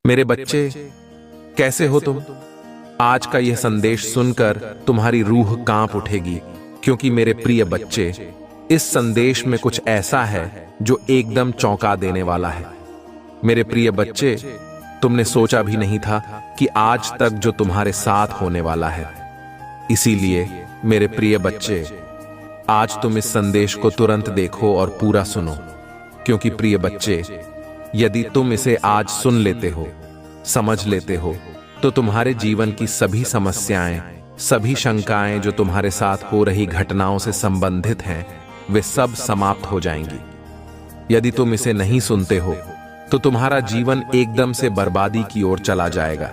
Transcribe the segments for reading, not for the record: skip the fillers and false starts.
मेरे बच्चे, कैसे हो तुम? आज का यह संदेश सुनकर तुम्हारी रूह कांप उठेगी, क्योंकि मेरे प्रिय बच्चे, इस संदेश में कुछ ऐसा है जो एकदम चौंका देने वाला है। मेरे प्रिय बच्चे, तुमने सोचा भी नहीं था कि आज तक जो तुम्हारे साथ होने वाला है। इसीलिए मेरे प्रिय बच्चे, आज तुम इस संदेश को तुरंत देखो और पूरा सुनो, क्योंकि प्रिय बच्चे, यदि तुम इसे आज सुन लेते हो, समझ लेते हो, तो तुम्हारे जीवन की सभी समस्याएं, सभी शंकाएं जो तुम्हारे साथ हो रही घटनाओं से संबंधित हैं, वे सब समाप्त हो जाएंगी। यदि तुम इसे नहीं सुनते हो, तो तुम्हारा जीवन एकदम से बर्बादी की ओर चला जाएगा।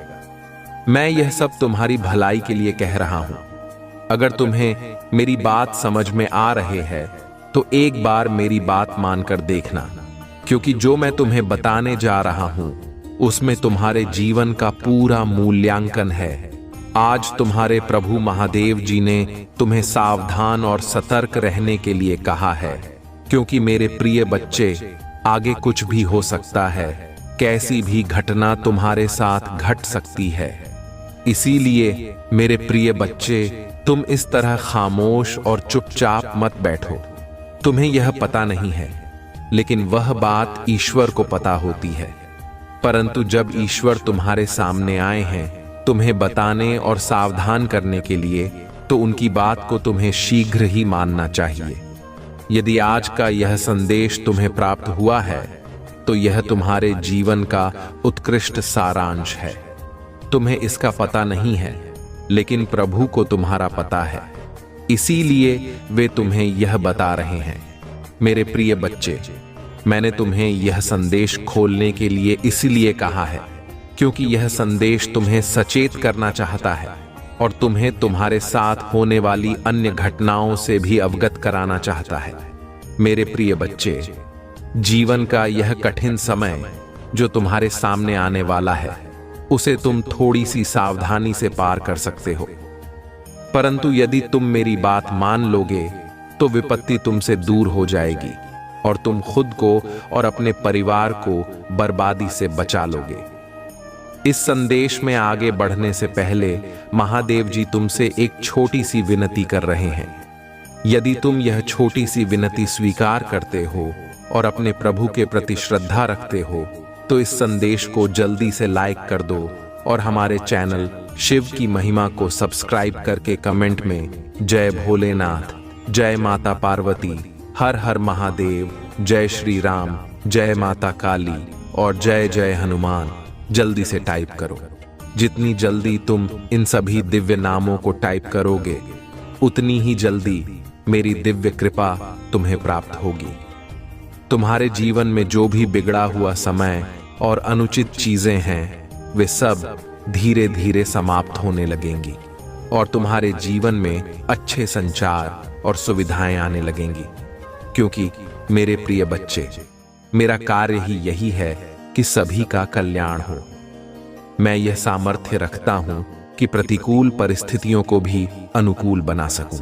मैं यह सब तुम्हारी भलाई के लिए कह रहा हूं। अगर तुम्हें मेरी बात समझ में आ रहे है, तो एक बार मेरी बात मानकर देखना, क्योंकि जो मैं तुम्हें बताने जा रहा हूं, उसमें तुम्हारे जीवन का पूरा मूल्यांकन है। आज तुम्हारे प्रभु महादेव जी ने तुम्हें सावधान और सतर्क रहने के लिए कहा है, क्योंकि मेरे प्रिय बच्चे, आगे कुछ भी हो सकता है, कैसी भी घटना तुम्हारे साथ घट सकती है। इसीलिए मेरे प्रिय बच्चे, तुम इस तरह खामोश और चुपचाप मत बैठो। तुम्हें यह पता नहीं है, लेकिन वह बात ईश्वर को पता होती है। परंतु जब ईश्वर तुम्हारे सामने आए हैं तुम्हें बताने और सावधान करने के लिए, तो उनकी बात को तुम्हें शीघ्र ही मानना चाहिए। यदि आज का यह संदेश तुम्हें प्राप्त हुआ है, तो यह तुम्हारे जीवन का उत्कृष्ट सारांश है। तुम्हें इसका पता नहीं है, लेकिन प्रभु को तुम्हारा पता है। इसीलिए वे तुम्हें यह बता रहे हैं। मेरे प्रिय बच्चे, मैंने तुम्हें यह संदेश खोलने के लिए इसलिए कहा है, क्योंकि यह संदेश तुम्हें सचेत करना चाहता है और तुम्हें तुम्हारे साथ होने वाली अन्य घटनाओं से भी अवगत कराना चाहता है। मेरे प्रिय बच्चे, जीवन का यह कठिन समय जो तुम्हारे सामने आने वाला है, उसे तुम थोड़ी सी सावधानी से पार कर सकते हो। परंतु यदि तुम मेरी बात मान लोगे, तो विपत्ति तुमसे दूर हो जाएगी और तुम खुद को और अपने परिवार को बर्बादी से बचा लोगे। इस संदेश में आगे बढ़ने से पहले महादेव जी तुमसे एक छोटी सी विनती कर रहे हैं। यदि तुम यह छोटी सी विनती स्वीकार करते हो और अपने प्रभु के प्रति श्रद्धा रखते हो, तो इस संदेश को जल्दी से लाइक कर दो और हमारे चैनल शिव की महिमा को सब्सक्राइब करके कमेंट में जय भोलेनाथ, जय माता पार्वती, हर हर महादेव, जय श्री राम, जय माता काली और जय जय हनुमान जल्दी से टाइप करो। जितनी जल्दी तुम इन सभी दिव्य नामों को टाइप करोगे, उतनी ही जल्दी मेरी दिव्य कृपा तुम्हें प्राप्त होगी। तुम्हारे जीवन में जो भी बिगड़ा हुआ समय और अनुचित चीजें हैं, वे सब धीरे धीरे समाप्त होने लगेंगी और तुम्हारे जीवन में अच्छे संचार और सुविधाएं आने लगेंगी। क्योंकि मेरे प्रिय बच्चे, मेरा कार्य ही यही है कि सभी का कल्याण हो। मैं यह सामर्थ्य रखता हूं कि प्रतिकूल परिस्थितियों को भी अनुकूल बना सकूं।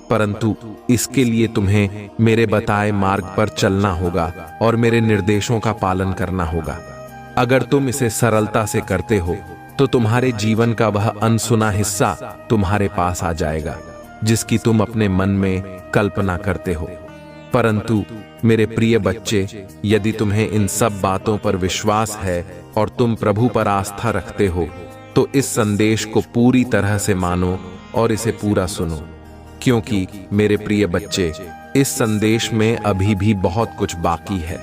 परंतु इसके लिए तुम्हें मेरे बताए मार्ग पर चलना होगा और मेरे निर्देशों का पालन करना होगा। अगर तुम इसे सरलता से करते हो, तो तुम्हारे जीवन का वह अनसुना हिस्सा तुम्हारे पास आ जाएगा, जिसकी तुम अपने मन में कल्पना करते हो। परंतु मेरे प्रिय बच्चे, यदि तुम्हें इन सब बातों पर विश्वास है और तुम प्रभु पर आस्था रखते हो, तो इस संदेश को पूरी तरह से मानो और इसे पूरा सुनो। क्योंकि मेरे प्रिय बच्चे, इस संदेश में अभी भी बहुत कुछ बाकी है।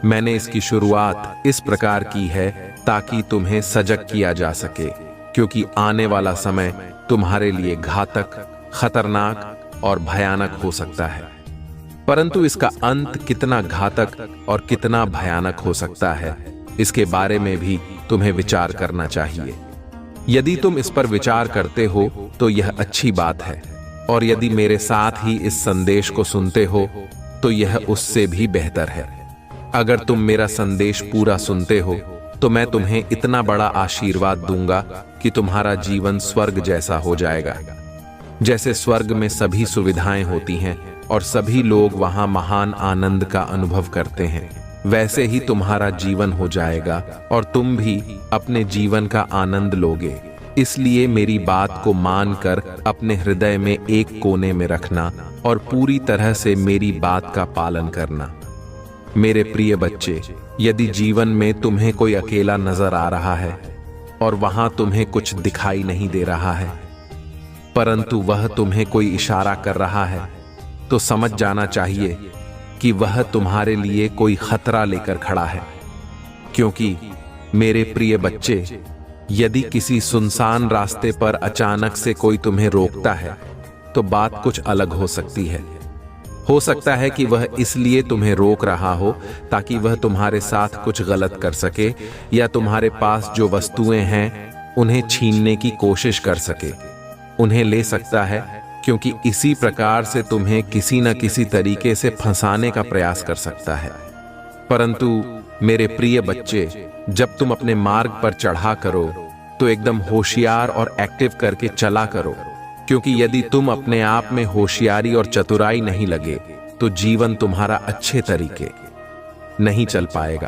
मैंने इसकी शुरुआत इस प्रकार की है ताकि तुम्हें सजग किया जा सके, क्योंकि आने वाला समय तुम्हारे लिए घातक, खतरनाक और भयानक हो सकता है। परंतु इसका अंत कितना घातक और कितना भयानक हो सकता है, इसके बारे में भी तुम्हें विचार करना चाहिए। यदि तुम इस पर विचार करते हो, तो यह अच्छी बात है, और यदि मेरे साथ ही इस संदेश को सुनते हो, तो यह उससे भी बेहतर है। अगर तुम मेरा संदेश पूरा सुनते हो, तो मैं तुम्हें इतना बड़ा आशीर्वाद दूंगा कि तुम्हारा जीवन स्वर्ग जैसा हो जाएगा। जैसे स्वर्ग में सभी सुविधाएं होती हैं और सभी लोग वहां महान आनंद का अनुभव करते हैं, वैसे ही तुम्हारा जीवन हो जाएगा और तुम भी अपने जीवन का आनंद लोगे। इसलिए मेरी बात को मानकर अपने हृदय में एक कोने में रखना और पूरी तरह से मेरी बात का पालन करना। मेरे प्रिय बच्चे, यदि जीवन में तुम्हें कोई अकेला नजर आ रहा है और वहां तुम्हें कुछ दिखाई नहीं दे रहा है, परंतु वह तुम्हें कोई इशारा कर रहा है, तो समझ जाना चाहिए कि वह तुम्हारे लिए कोई खतरा लेकर खड़ा है। क्योंकि मेरे प्रिय बच्चे, यदि किसी सुनसान रास्ते पर अचानक से कोई तुम्हें रोकता है तो बात कुछ अलग हो सकती है। हो सकता है कि वह इसलिए तुम्हें रोक रहा हो ताकि वह तुम्हारे साथ कुछ गलत कर सके या तुम्हारे पास जो वस्तुएं हैं उन्हें छीनने की कोशिश कर सके। उन्हें ले सकता है क्योंकि इसी प्रकार से तुम्हें किसी न किसी तरीके से फंसाने का प्रयास कर सकता है। परंतु मेरे प्रिय बच्चे, जब तुम अपने मार्ग पर चढ़ा करो तो एकदम होशियार और एक्टिव करके चला करो, क्योंकि यदि तुम अपने आप में होशियारी और चतुराई नहीं लगे तो जीवन तुम्हारा अच्छे तरीके नहीं चल पाएगा।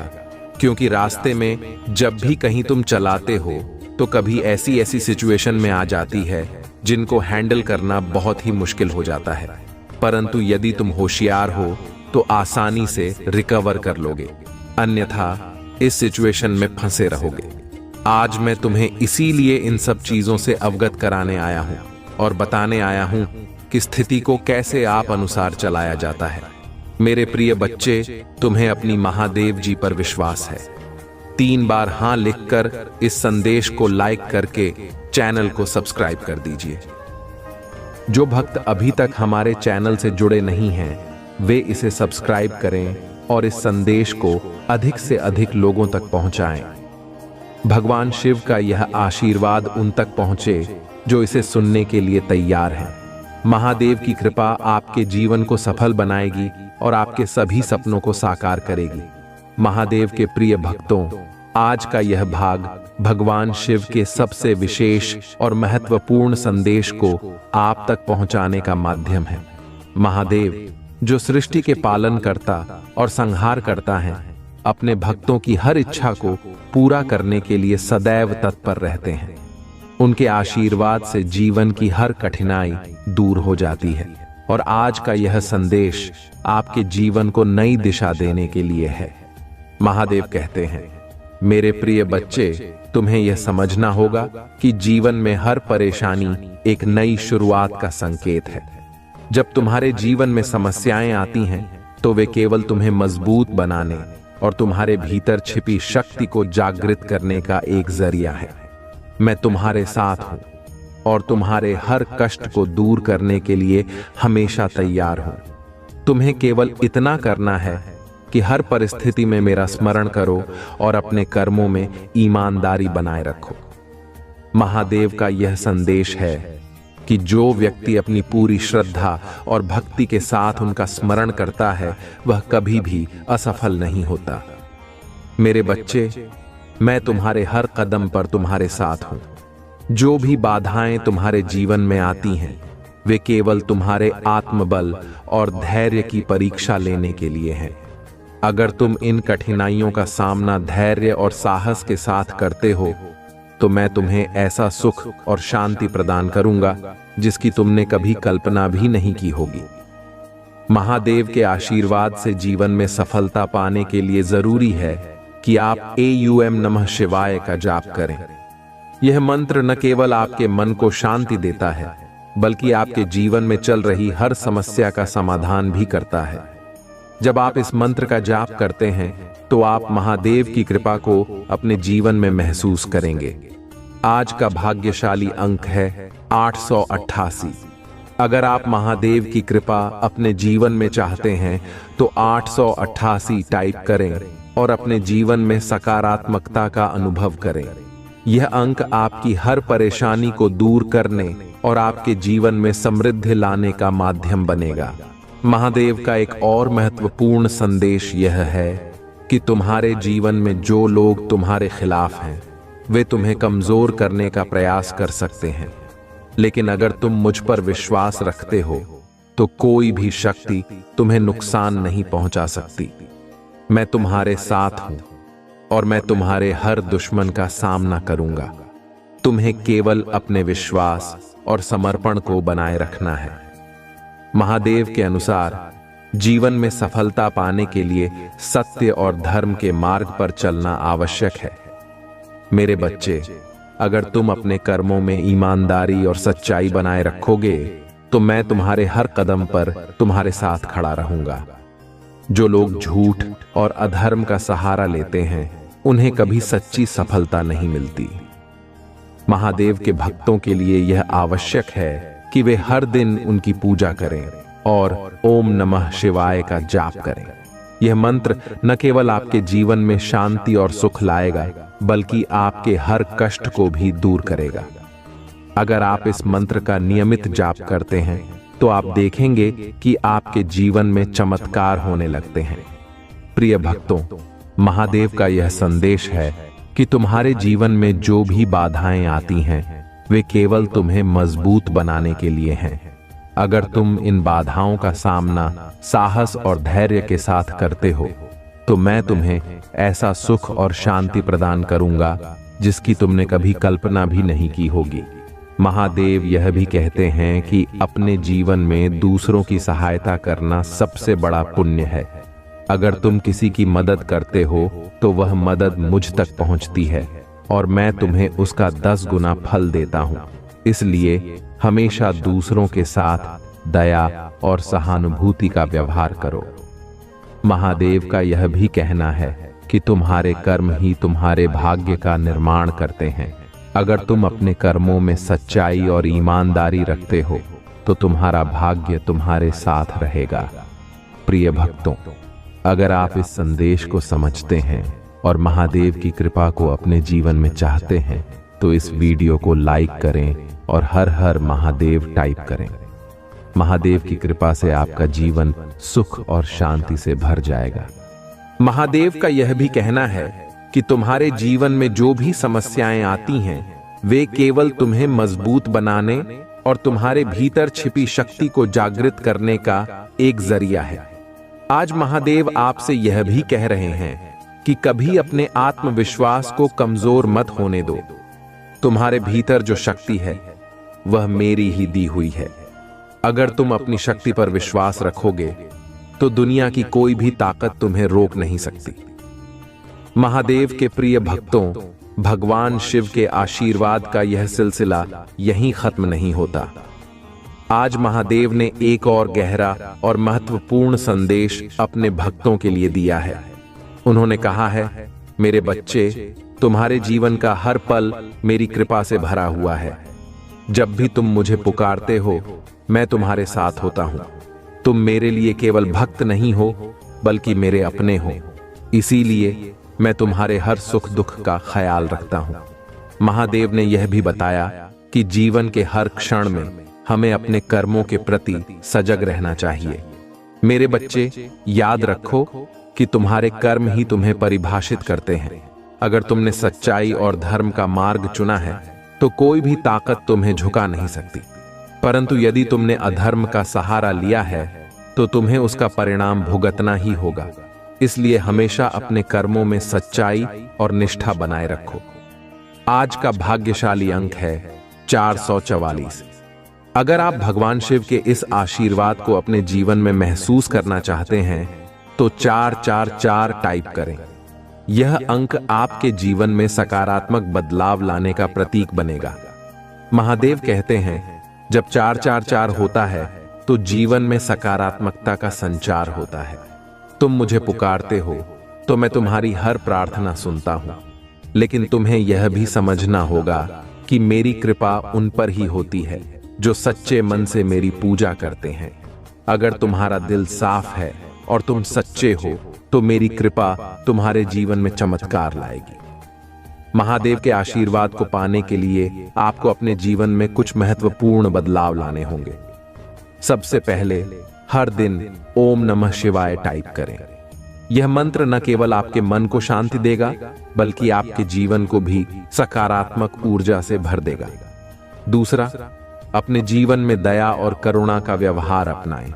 क्योंकि रास्ते में जब भी कहीं तुम चलाते हो तो कभी ऐसी ऐसी सिचुएशन में आ जाती है जिनको हैंडल करना बहुत ही मुश्किल हो जाता है, परंतु यदि तुम होशियार हो तो आसानी से रिकवर कर लोगे, अन्यथा इस सिचुएशन में फंसे रहोगे। आज मैं तुम्हें इसीलिए इन सब चीजों से अवगत कराने आया हूं और बताने आया हूं कि स्थिति को कैसे आप अनुसार चलाया जाता है। मेरे प्रिय बच्चे, तुम्हें अपनी महादेव जी पर विश्वास है? 3 बार हां लिखकर इस संदेश को लाइक करके चैनल को सब्सक्राइब कर दीजिए। जो भक्त अभी तक हमारे चैनल से जुड़े नहीं हैं, वे इसे सब्सक्राइब करें और इस संदेश को अधिक से अधिक लोगों तक पहुंचाएं। भगवान शिव का यह आशीर्वाद उन तक पहुंचे जो इसे सुनने के लिए तैयार हैं। महादेव की कृपा आपके जीवन को सफल बनाएगी और आपके सभी सपनों को साकार करेगी। महादेव के प्रिय भक्तों, आज का यह भाग भगवान शिव के सबसे विशेष और महत्वपूर्ण संदेश को आप तक पहुंचाने का माध्यम है। महादेव, जो सृष्टि के पालन करता और संहार करता है, अपने भक्तों की हर इच्छा को पूरा करने के लिए सदैव तत्पर रहते हैं। उनके आशीर्वाद से जीवन की हर कठिनाई दूर हो जाती है और आज का यह संदेश आपके जीवन को नई दिशा देने के लिए है। महादेव कहते हैं, मेरे प्रिय बच्चे, तुम्हें यह समझना होगा कि जीवन में हर परेशानी एक नई शुरुआत का संकेत है। जब तुम्हारे जीवन में समस्याएं आती हैं तो वे केवल तुम्हें मजबूत बनाने और तुम्हारे भीतर छिपी शक्ति को जागृत करने का एक जरिया है। मैं तुम्हारे साथ हूं और तुम्हारे हर कष्ट को दूर करने के लिए हमेशा तैयार हूं। तुम्हें केवल इतना करना है कि हर परिस्थिति में मेरा स्मरण करो और अपने कर्मों में ईमानदारी बनाए रखो। महादेव का यह संदेश है कि जो व्यक्ति अपनी पूरी श्रद्धा और भक्ति के साथ उनका स्मरण करता है, वह कभी भी असफल नहीं होता। मेरे बच्चे, मैं तुम्हारे हर कदम पर तुम्हारे साथ हूं। जो भी बाधाएं तुम्हारे जीवन में आती हैं, वे केवल तुम्हारे आत्मबल और धैर्य की परीक्षा लेने के लिए हैं। अगर तुम इन कठिनाइयों का सामना धैर्य और साहस के साथ करते हो, तो मैं तुम्हें ऐसा सुख और शांति प्रदान करूंगा जिसकी तुमने कभी कल्पना भी नहीं की होगी। महादेव के आशीर्वाद से जीवन में सफलता पाने के लिए जरूरी है कि आप AUM नमः शिवाय का जाप करें। यह मंत्र न केवल आपके मन को शांति देता है, बल्कि आपके जीवन में चल रही हर समस्या का समाधान भी करता है। जब आप इस मंत्र का जाप करते हैं तो आप महादेव की कृपा को अपने जीवन में महसूस करेंगे। आज का भाग्यशाली अंक है 888। अगर आप महादेव की कृपा अपने जीवन में चाहते हैं तो 888 टाइप करें और अपने जीवन में सकारात्मकता का अनुभव करें। यह अंक आपकी हर परेशानी को दूर करने और आपके जीवन में समृद्धि लाने का माध्यम बनेगा। महादेव का एक और महत्वपूर्ण संदेश यह है कि तुम्हारे जीवन में जो लोग तुम्हारे खिलाफ हैं, वे तुम्हें कमजोर करने का प्रयास कर सकते हैं, लेकिन अगर तुम मुझ पर विश्वास रखते हो तो कोई भी शक्ति तुम्हें नुकसान नहीं पहुंचा सकती। मैं तुम्हारे साथ हूं और मैं तुम्हारे हर दुश्मन का सामना करूंगा। तुम्हें केवल अपने विश्वास और समर्पण को बनाए रखना है। महादेव के अनुसार जीवन में सफलता पाने के लिए सत्य और धर्म के मार्ग पर चलना आवश्यक है। मेरे बच्चे, अगर तुम अपने कर्मों में ईमानदारी और सच्चाई बनाए रखोगे तो मैं तुम्हारे हर कदम पर तुम्हारे साथ खड़ा रहूंगा। जो लोग झूठ और अधर्म का सहारा लेते हैं उन्हें कभी सच्ची सफलता नहीं मिलती। महादेव के भक्तों के लिए यह आवश्यक है कि वे हर दिन उनकी पूजा करें और ओम नमः शिवाय का जाप करें। यह मंत्र न केवल आपके जीवन में शांति और सुख लाएगा, बल्कि आपके हर कष्ट को भी दूर करेगा। अगर आप इस मंत्र का नियमित जाप करते हैं तो आप देखेंगे कि आपके जीवन में चमत्कार होने लगते हैं। प्रिय भक्तों, महादेव का यह संदेश है कि तुम्हारे जीवन में जो भी बाधाएं आती हैं वे केवल तुम्हें मजबूत बनाने के लिए हैं। अगर तुम इन बाधाओं का सामना साहस और धैर्य के साथ करते हो तो मैं तुम्हें ऐसा सुख और शांति प्रदान करूंगा जिसकी तुमने कभी कल्पना भी नहीं की होगी। महादेव यह भी कहते हैं कि अपने जीवन में दूसरों की सहायता करना सबसे बड़ा पुण्य है। अगर तुम किसी की मदद करते हो तो वह मदद मुझ तक पहुंचती है और मैं तुम्हें उसका 10 गुना फल देता हूं। इसलिए हमेशा दूसरों के साथ दया और सहानुभूति का व्यवहार करो। महादेव का यह भी कहना है कि तुम्हारे कर्म ही तुम्हारे भाग्य का निर्माण करते हैं। अगर तुम अपने कर्मों में सच्चाई और ईमानदारी रखते हो तो तुम्हारा भाग्य तुम्हारे साथ रहेगा। प्रिय भक्तों, अगर आप इस संदेश को समझते हैं और महादेव की कृपा को अपने जीवन में चाहते हैं तो इस वीडियो को लाइक करें और हर हर महादेव टाइप करें। महादेव की कृपा से आपका जीवन सुख और शांति से भर जाएगा। महादेव का यह भी कहना है कि तुम्हारे जीवन में जो भी समस्याएं आती हैं वे केवल तुम्हें मजबूत बनाने और तुम्हारे भीतर छिपी शक्ति को जागृत करने का एक जरिया है। आज महादेव आपसे यह भी कह रहे हैं कि कभी अपने आत्मविश्वास को कमजोर मत होने दो। तुम्हारे भीतर जो शक्ति है वह मेरी ही दी हुई है। अगर तुम अपनी शक्ति पर विश्वास रखोगे तो दुनिया की कोई भी ताकत तुम्हें रोक नहीं सकती। महादेव के प्रिय भक्तों, भगवान शिव के आशीर्वाद का यह सिलसिला यहीं खत्म नहीं होता। आज महादेव ने एक और गहरा और महत्वपूर्ण संदेश अपने भक्तों के लिए दिया है। उन्होंने कहा है, मेरे बच्चे, तुम्हारे जीवन का हर पल मेरी कृपा से भरा हुआ है। जब भी तुम मुझे पुकारते हो मैं तुम्हारे साथ होता हूं। तुम मेरे लिए केवल भक्त नहीं हो बल्कि मेरे अपने हो। इसीलिए मैं तुम्हारे हर सुख दुख का ख्याल रखता हूं। महादेव ने यह भी बताया कि जीवन के हर क्षण में हमें अपने कर्मों के प्रति सजग रहना चाहिए। मेरे बच्चे, याद रखो कि तुम्हारे कर्म ही तुम्हें परिभाषित करते हैं। अगर तुमने सच्चाई और धर्म का मार्ग चुना है तो कोई भी ताकत तुम्हें झुका नहीं सकती। परंतु यदि तुमने अधर्म का सहारा लिया है तो तुम्हें उसका परिणाम भुगतना ही होगा। इसलिए हमेशा अपने कर्मों में सच्चाई और निष्ठा बनाए रखो। आज का भाग्यशाली अंक है 444। अगर आप भगवान शिव के इस आशीर्वाद को अपने जीवन में महसूस करना चाहते हैं तो 444 टाइप करें। यह अंक आपके जीवन में सकारात्मक बदलाव लाने का प्रतीक बनेगा। महादेव कहते हैं, जब 444 होता है तो जीवन में सकारात्मकता का संचार होता है। तुम मुझे पुकारते हो तो मैं तुम्हारी हर प्रार्थना सुनता हूं, लेकिन तुम्हें यह भी समझना होगा कि मेरी कृपा उन पर ही होती है जो सच्चे मन से मेरी पूजा करते हैं। अगर तुम्हारा दिल साफ है और तुम सच्चे हो तो मेरी कृपा तुम्हारे जीवन में चमत्कार लाएगी। महादेव के आशीर्वाद को पाने के लिए आपको अपने जीवन में कुछ महत्वपूर्ण बदलाव लाने होंगे। सबसे पहले, हर दिन ओम नमः शिवाय टाइप करें। यह मंत्र न केवल आपके मन को शांति देगा बल्कि आपके जीवन को भी सकारात्मक ऊर्जा से भर देगा। दूसरा, अपने जीवन में दया और करुणा का व्यवहार अपनाएं।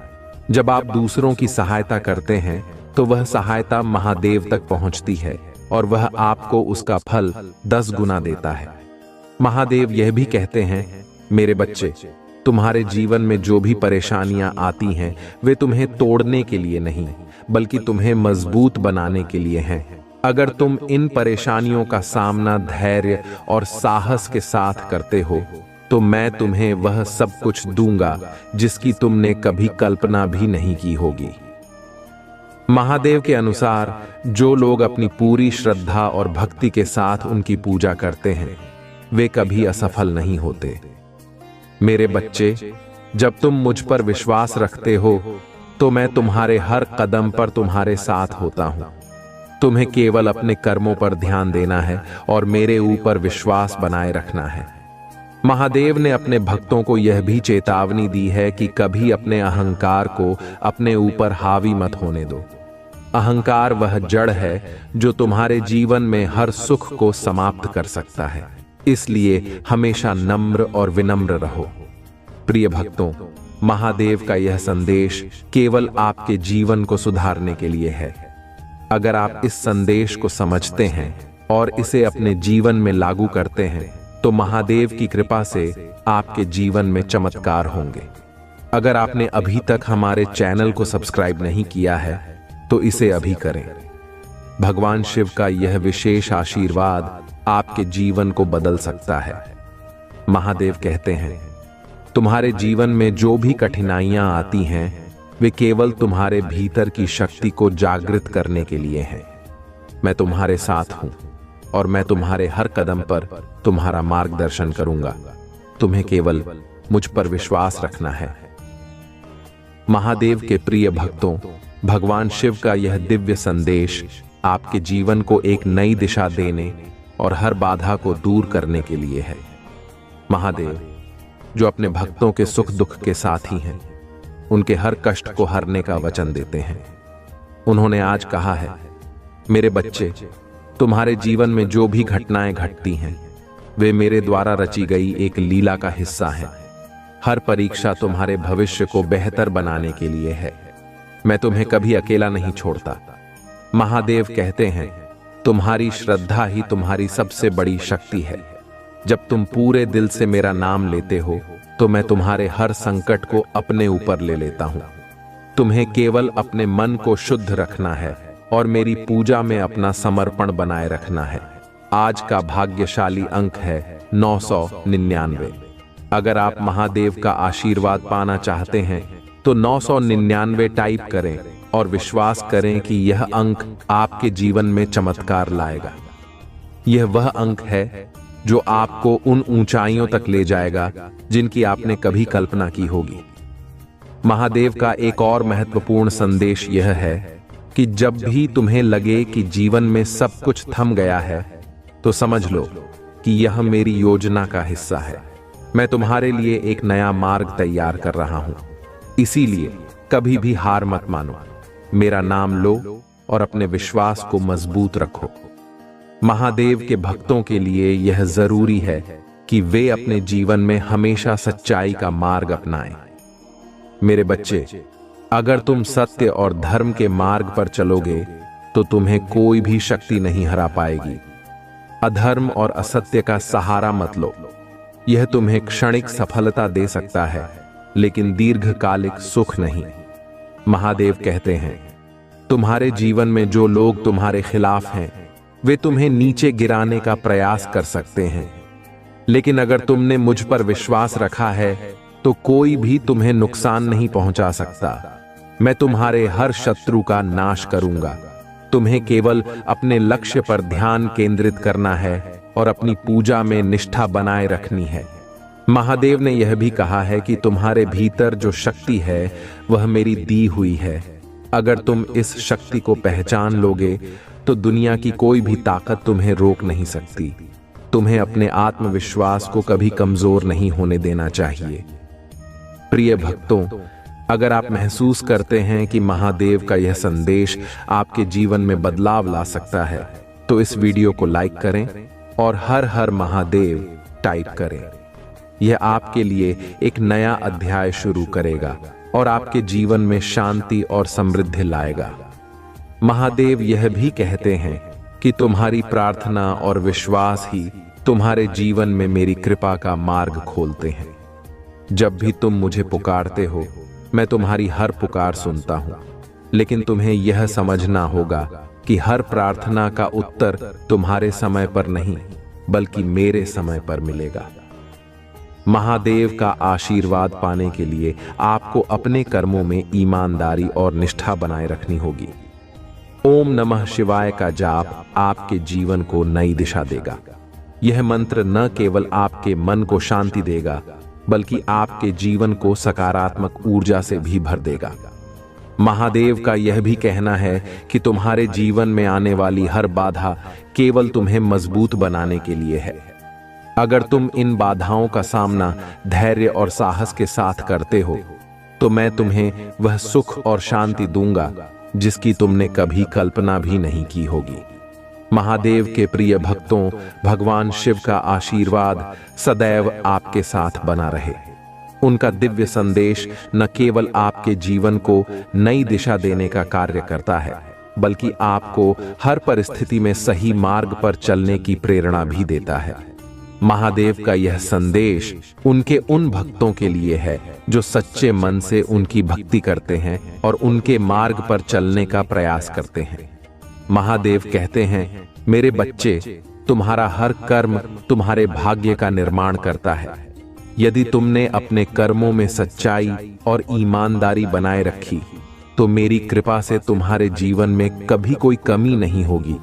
जब आप दूसरों की सहायता करते हैं तो वह सहायता महादेव तक पहुंचती है और वह आपको उसका फल 10 गुना देता है। महादेव यह भी कहते हैं, मेरे बच्चे, तुम्हारे जीवन में जो भी परेशानियां आती हैं वे तुम्हें तोड़ने के लिए नहीं बल्कि तुम्हें मजबूत बनाने के लिए हैं। अगर तुम इन परेशानियों का सामना धैर्य और साहस के साथ करते हो तो मैं तुम्हें वह सब कुछ दूंगा जिसकी तुमने कभी कल्पना भी नहीं की होगी। महादेव के अनुसार जो लोग अपनी पूरी श्रद्धा और भक्ति के साथ उनकी पूजा करते हैं वे कभी असफल नहीं होते। मेरे बच्चे, जब तुम मुझ पर विश्वास रखते हो तो मैं तुम्हारे हर कदम पर तुम्हारे साथ होता हूं। तुम्हें केवल अपने कर्मों पर ध्यान देना है और मेरे ऊपर विश्वास बनाए रखना है। महादेव ने अपने भक्तों को यह भी चेतावनी दी है कि कभी अपने अहंकार को अपने ऊपर हावी मत होने दो। अहंकार वह जड़ है जो तुम्हारे जीवन में हर सुख को समाप्त कर सकता है, इसलिए हमेशा नम्र और विनम्र रहो। प्रिय भक्तों, महादेव का यह संदेश केवल आपके जीवन को सुधारने के लिए है। अगर आप इस संदेश को समझते हैं और इसे अपने जीवन में लागू करते हैं तो महादेव की कृपा से आपके जीवन में चमत्कार होंगे। अगर आपने अभी तक हमारे चैनल को सब्सक्राइब नहीं किया है तो इसे अभी करें। भगवान शिव का यह विशेष आशीर्वाद आपके जीवन को बदल सकता है। महादेव कहते हैं, तुम्हारे जीवन में जो भी कठिनाइयां आती हैं वे केवल तुम्हारे भीतर की शक्ति को जागृत करने के लिए हैं। मैं तुम्हारे साथ हूं और मैं तुम्हारे हर कदम पर तुम्हारा मार्गदर्शन करूंगा। तुम्हें केवल मुझ पर विश्वास रखना है। महादेव के प्रिय भक्तों, भगवान शिव का यह दिव्य संदेश आपके जीवन को एक नई दिशा देने और हर बाधा को दूर करने के लिए है। महादेव जो अपने भक्तों के सुख दुख के साथी हैं, उनके हर कष्ट को हरने का वचन देते हैं। उन्होंने आज कहा है, मेरे बच्चे, तुम्हारे जीवन में जो भी घटनाएं घटती हैं वे मेरे द्वारा रची गई एक लीला का हिस्सा है। हर परीक्षा तुम्हारे भविष्य को बेहतर बनाने के लिए है। मैं तुम्हें कभी अकेला नहीं छोड़ता। महादेव कहते हैं, तुम्हारी श्रद्धा ही तुम्हारी सबसे बड़ी शक्ति है। जब तुम पूरे दिल से मेरा नाम लेते हो तो मैं तुम्हारे हर संकट को अपने ऊपर ले लेता हूं। तुम्हें केवल अपने मन को शुद्ध रखना है और मेरी पूजा में अपना समर्पण बनाए रखना है। आज का भाग्यशाली अंक है 999। अगर आप महादेव का आशीर्वाद पाना चाहते हैं तो 999 टाइप करें और विश्वास करें कि यह अंक आपके जीवन में चमत्कार लाएगा। यह वह अंक है जो आपको उन ऊंचाइयों तक ले जाएगा जिनकी आपने कभी कल्पना की होगी। महादेव का एक और महत्वपूर्ण संदेश यह है कि जब भी तुम्हें लगे कि जीवन में सब कुछ थम गया है तो समझ लो कि यह मेरी योजना का हिस्सा है। मैं तुम्हारे लिए एक नया मार्ग तैयार कर रहा हूं। इसीलिए कभी भी हार मत मानो। मेरा नाम लो और अपने विश्वास को मजबूत रखो। महादेव के भक्तों के लिए यह जरूरी है कि वे अपने जीवन में हमेशा सच्चाई का मार्ग अपनाएं। मेरे बच्चे, अगर तुम सत्य और धर्म के मार्ग पर चलोगे तो तुम्हें कोई भी शक्ति नहीं हरा पाएगी। अधर्म और असत्य का सहारा मत लो। यह तुम्हें क्षणिक सफलता दे सकता है लेकिन दीर्घकालिक सुख नहीं। महादेव कहते हैं, तुम्हारे जीवन में जो लोग तुम्हारे खिलाफ हैं वे तुम्हें नीचे गिराने का प्रयास कर सकते हैं, लेकिन अगर तुमने मुझ पर विश्वास रखा है तो कोई भी तुम्हें नुकसान नहीं पहुंचा सकता। मैं तुम्हारे हर शत्रु का नाश करूंगा। तुम्हें केवल अपने लक्ष्य पर ध्यान केंद्रित करना है और अपनी पूजा में निष्ठा बनाए रखनी है। महादेव ने यह भी कहा है कि तुम्हारे भीतर जो शक्ति है वह मेरी दी हुई है। अगर तुम इस शक्ति को पहचान लोगे तो दुनिया की कोई भी ताकत तुम्हें रोक नहीं सकती। तुम्हें अपने आत्मविश्वास को कभी कमजोर नहीं होने देना चाहिए। प्रिय भक्तों, अगर आप महसूस करते हैं कि महादेव का यह संदेश आपके जीवन में बदलाव ला सकता है तो इस वीडियो को लाइक करें और हर हर महादेव टाइप करें। यह आपके लिए एक नया अध्याय शुरू करेगा और आपके जीवन में शांति और समृद्धि लाएगा। महादेव यह भी कहते हैं कि तुम्हारी प्रार्थना और विश्वास ही तुम्हारे जीवन में मेरी कृपा का मार्ग खोलते हैं। जब भी तुम मुझे पुकारते हो, मैं तुम्हारी हर पुकार सुनता हूं, लेकिन तुम्हें यह समझना होगा कि हर प्रार्थना का उत्तर तुम्हारे समय पर नहीं, बल्कि मेरे समय पर मिलेगा। महादेव का आशीर्वाद पाने के लिए आपको अपने कर्मों में ईमानदारी और निष्ठा बनाए रखनी होगी। ओम नमः शिवाय का जाप आपके जीवन को नई दिशा देगा। यह मंत्र न केवल आपके मन को शांति देगा, बल्कि आपके जीवन को सकारात्मक ऊर्जा से भी भर देगा। महादेव का यह भी कहना है कि तुम्हारे जीवन में आने वाली हर बाधा केवल तुम्हें मजबूत बनाने के लिए है। अगर तुम इन बाधाओं का सामना धैर्य और साहस के साथ करते हो, तो मैं तुम्हें वह सुख और शांति दूंगा जिसकी तुमने कभी कल्पना भी नहीं की होगी। महादेव के प्रिय भक्तों, भगवान शिव का आशीर्वाद सदैव आपके साथ बना रहे। उनका दिव्य संदेश न केवल आपके जीवन को नई दिशा देने का कार्य करता है, बल्कि आपको हर परिस्थिति में सही मार्ग पर चलने की प्रेरणा भी देता है। महादेव का यह संदेश उनके उन भक्तों के लिए है जो सच्चे मन से उनकी भक्ति करते हैं और उनके मार्ग पर चलने का प्रयास करते हैं। महादेव कहते हैं, मेरे बच्चे, तुम्हारा हर कर्म तुम्हारे भाग्य का निर्माण करता है। यदि तुमने अपने कर्मों में सच्चाई और ईमानदारी बनाए रखी, तो मेरी कृपा से तुम्हारे जीवन में कभी कोई कमी नहीं होगी।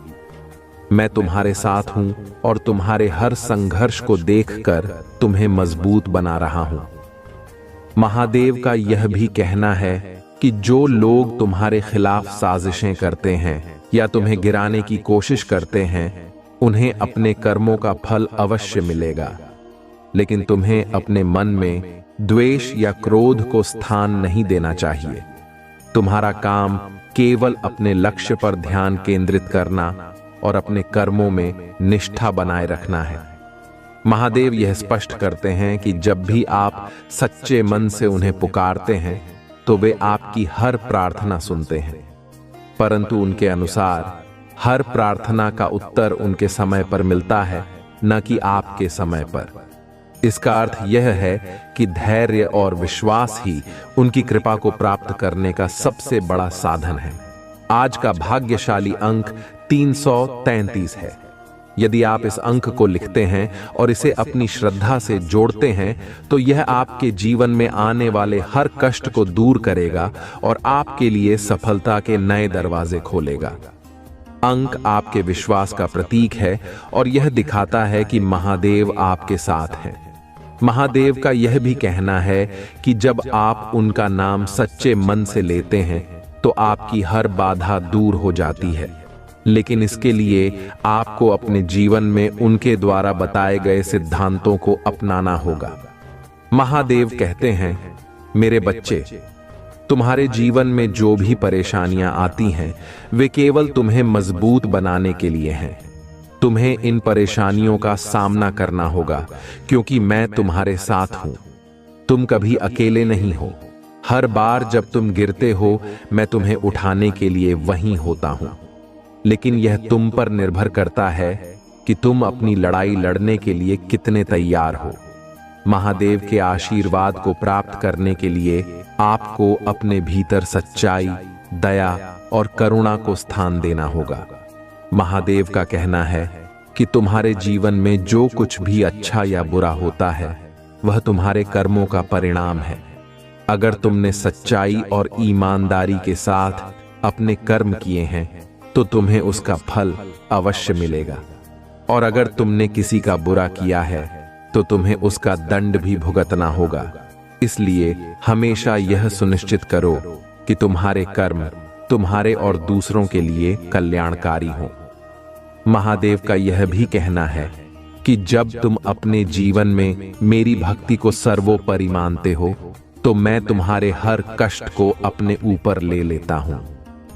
मैं तुम्हारे साथ हूं और तुम्हारे हर संघर्ष को देखकर तुम्हें मजबूत बना रहा हूं। महादेव का यह भी कहना है कि जो लोग तुम्हारे खिलाफ साजिशें करते हैं या तुम्हें गिराने की कोशिश करते हैं, उन्हें अपने कर्मों का फल अवश्य मिलेगा। लेकिन तुम्हें अपने मन में द्वेष या क्रोध को स्थान नहीं देना चाहिए। तुम्हारा काम केवल अपने लक्ष्य पर ध्यान केंद्रित करना और अपने कर्मों में निष्ठा बनाए रखना है। महादेव यह स्पष्ट करते हैं कि जब भी आप सच्चे मन से उन्हें पुकारते हैं, तो वे आपकी हर प्रार्थना सुनते हैं। परंतु उनके अनुसार हर प्रार्थना का उत्तर उनके समय पर मिलता है, न कि आपके समय पर। इसका अर्थ यह है कि धैर्य और विश्वास ही उनकी कृपा को प्राप्त करने का सबसे बड़ा साधन है। आज का भाग्यशाली अंक 333 है। यदि आप इस अंक को लिखते हैं और इसे अपनी श्रद्धा से जोड़ते हैं, तो यह आपके जीवन में आने वाले हर कष्ट को दूर करेगा और आपके लिए सफलता के नए दरवाजे खोलेगा। अंक आपके विश्वास का प्रतीक है और यह दिखाता है कि महादेव आपके साथ हैं। महादेव का यह भी कहना है कि जब आप उनका नाम सच्चे मन से लेते हैं, तो आपकी हर बाधा दूर हो जाती है। लेकिन इसके लिए आपको अपने जीवन में उनके द्वारा बताए गए सिद्धांतों को अपनाना होगा। महादेव कहते हैं, मेरे बच्चे, तुम्हारे जीवन में जो भी परेशानियां आती हैं, वे केवल तुम्हें मजबूत बनाने के लिए हैं। तुम्हें इन परेशानियों का सामना करना होगा, क्योंकि मैं तुम्हारे साथ हूं। तुम कभी अकेले नहीं हो। हर बार जब तुम गिरते हो, मैं तुम्हें उठाने के लिए वहीं होता हूं। लेकिन यह तुम पर निर्भर करता है कि तुम अपनी लड़ाई लड़ने के लिए कितने तैयार हो। महादेव के आशीर्वाद को प्राप्त करने के लिए आपको अपने भीतर सच्चाई, दया और करुणा को स्थान देना होगा। महादेव का कहना है कि तुम्हारे जीवन में जो कुछ भी अच्छा या बुरा होता है, वह तुम्हारे कर्मों का परिणाम है। अगर तुमने सच्चाई और ईमानदारी के साथ अपने कर्म किए हैं, तो तुम्हें उसका फल अवश्य मिलेगा। और अगर तुमने किसी का बुरा किया है, तो तुम्हें उसका दंड भी भुगतना होगा। इसलिए हमेशा यह सुनिश्चित करो कि तुम्हारे कर्म तुम्हारे और दूसरों के लिए कल्याणकारी हों। महादेव का यह भी कहना है कि जब तुम अपने जीवन में मेरी भक्ति को सर्वोपरि मानते हो, तो मैं तुम्हारे हर कष्ट को अपने ऊपर ले लेता हूं।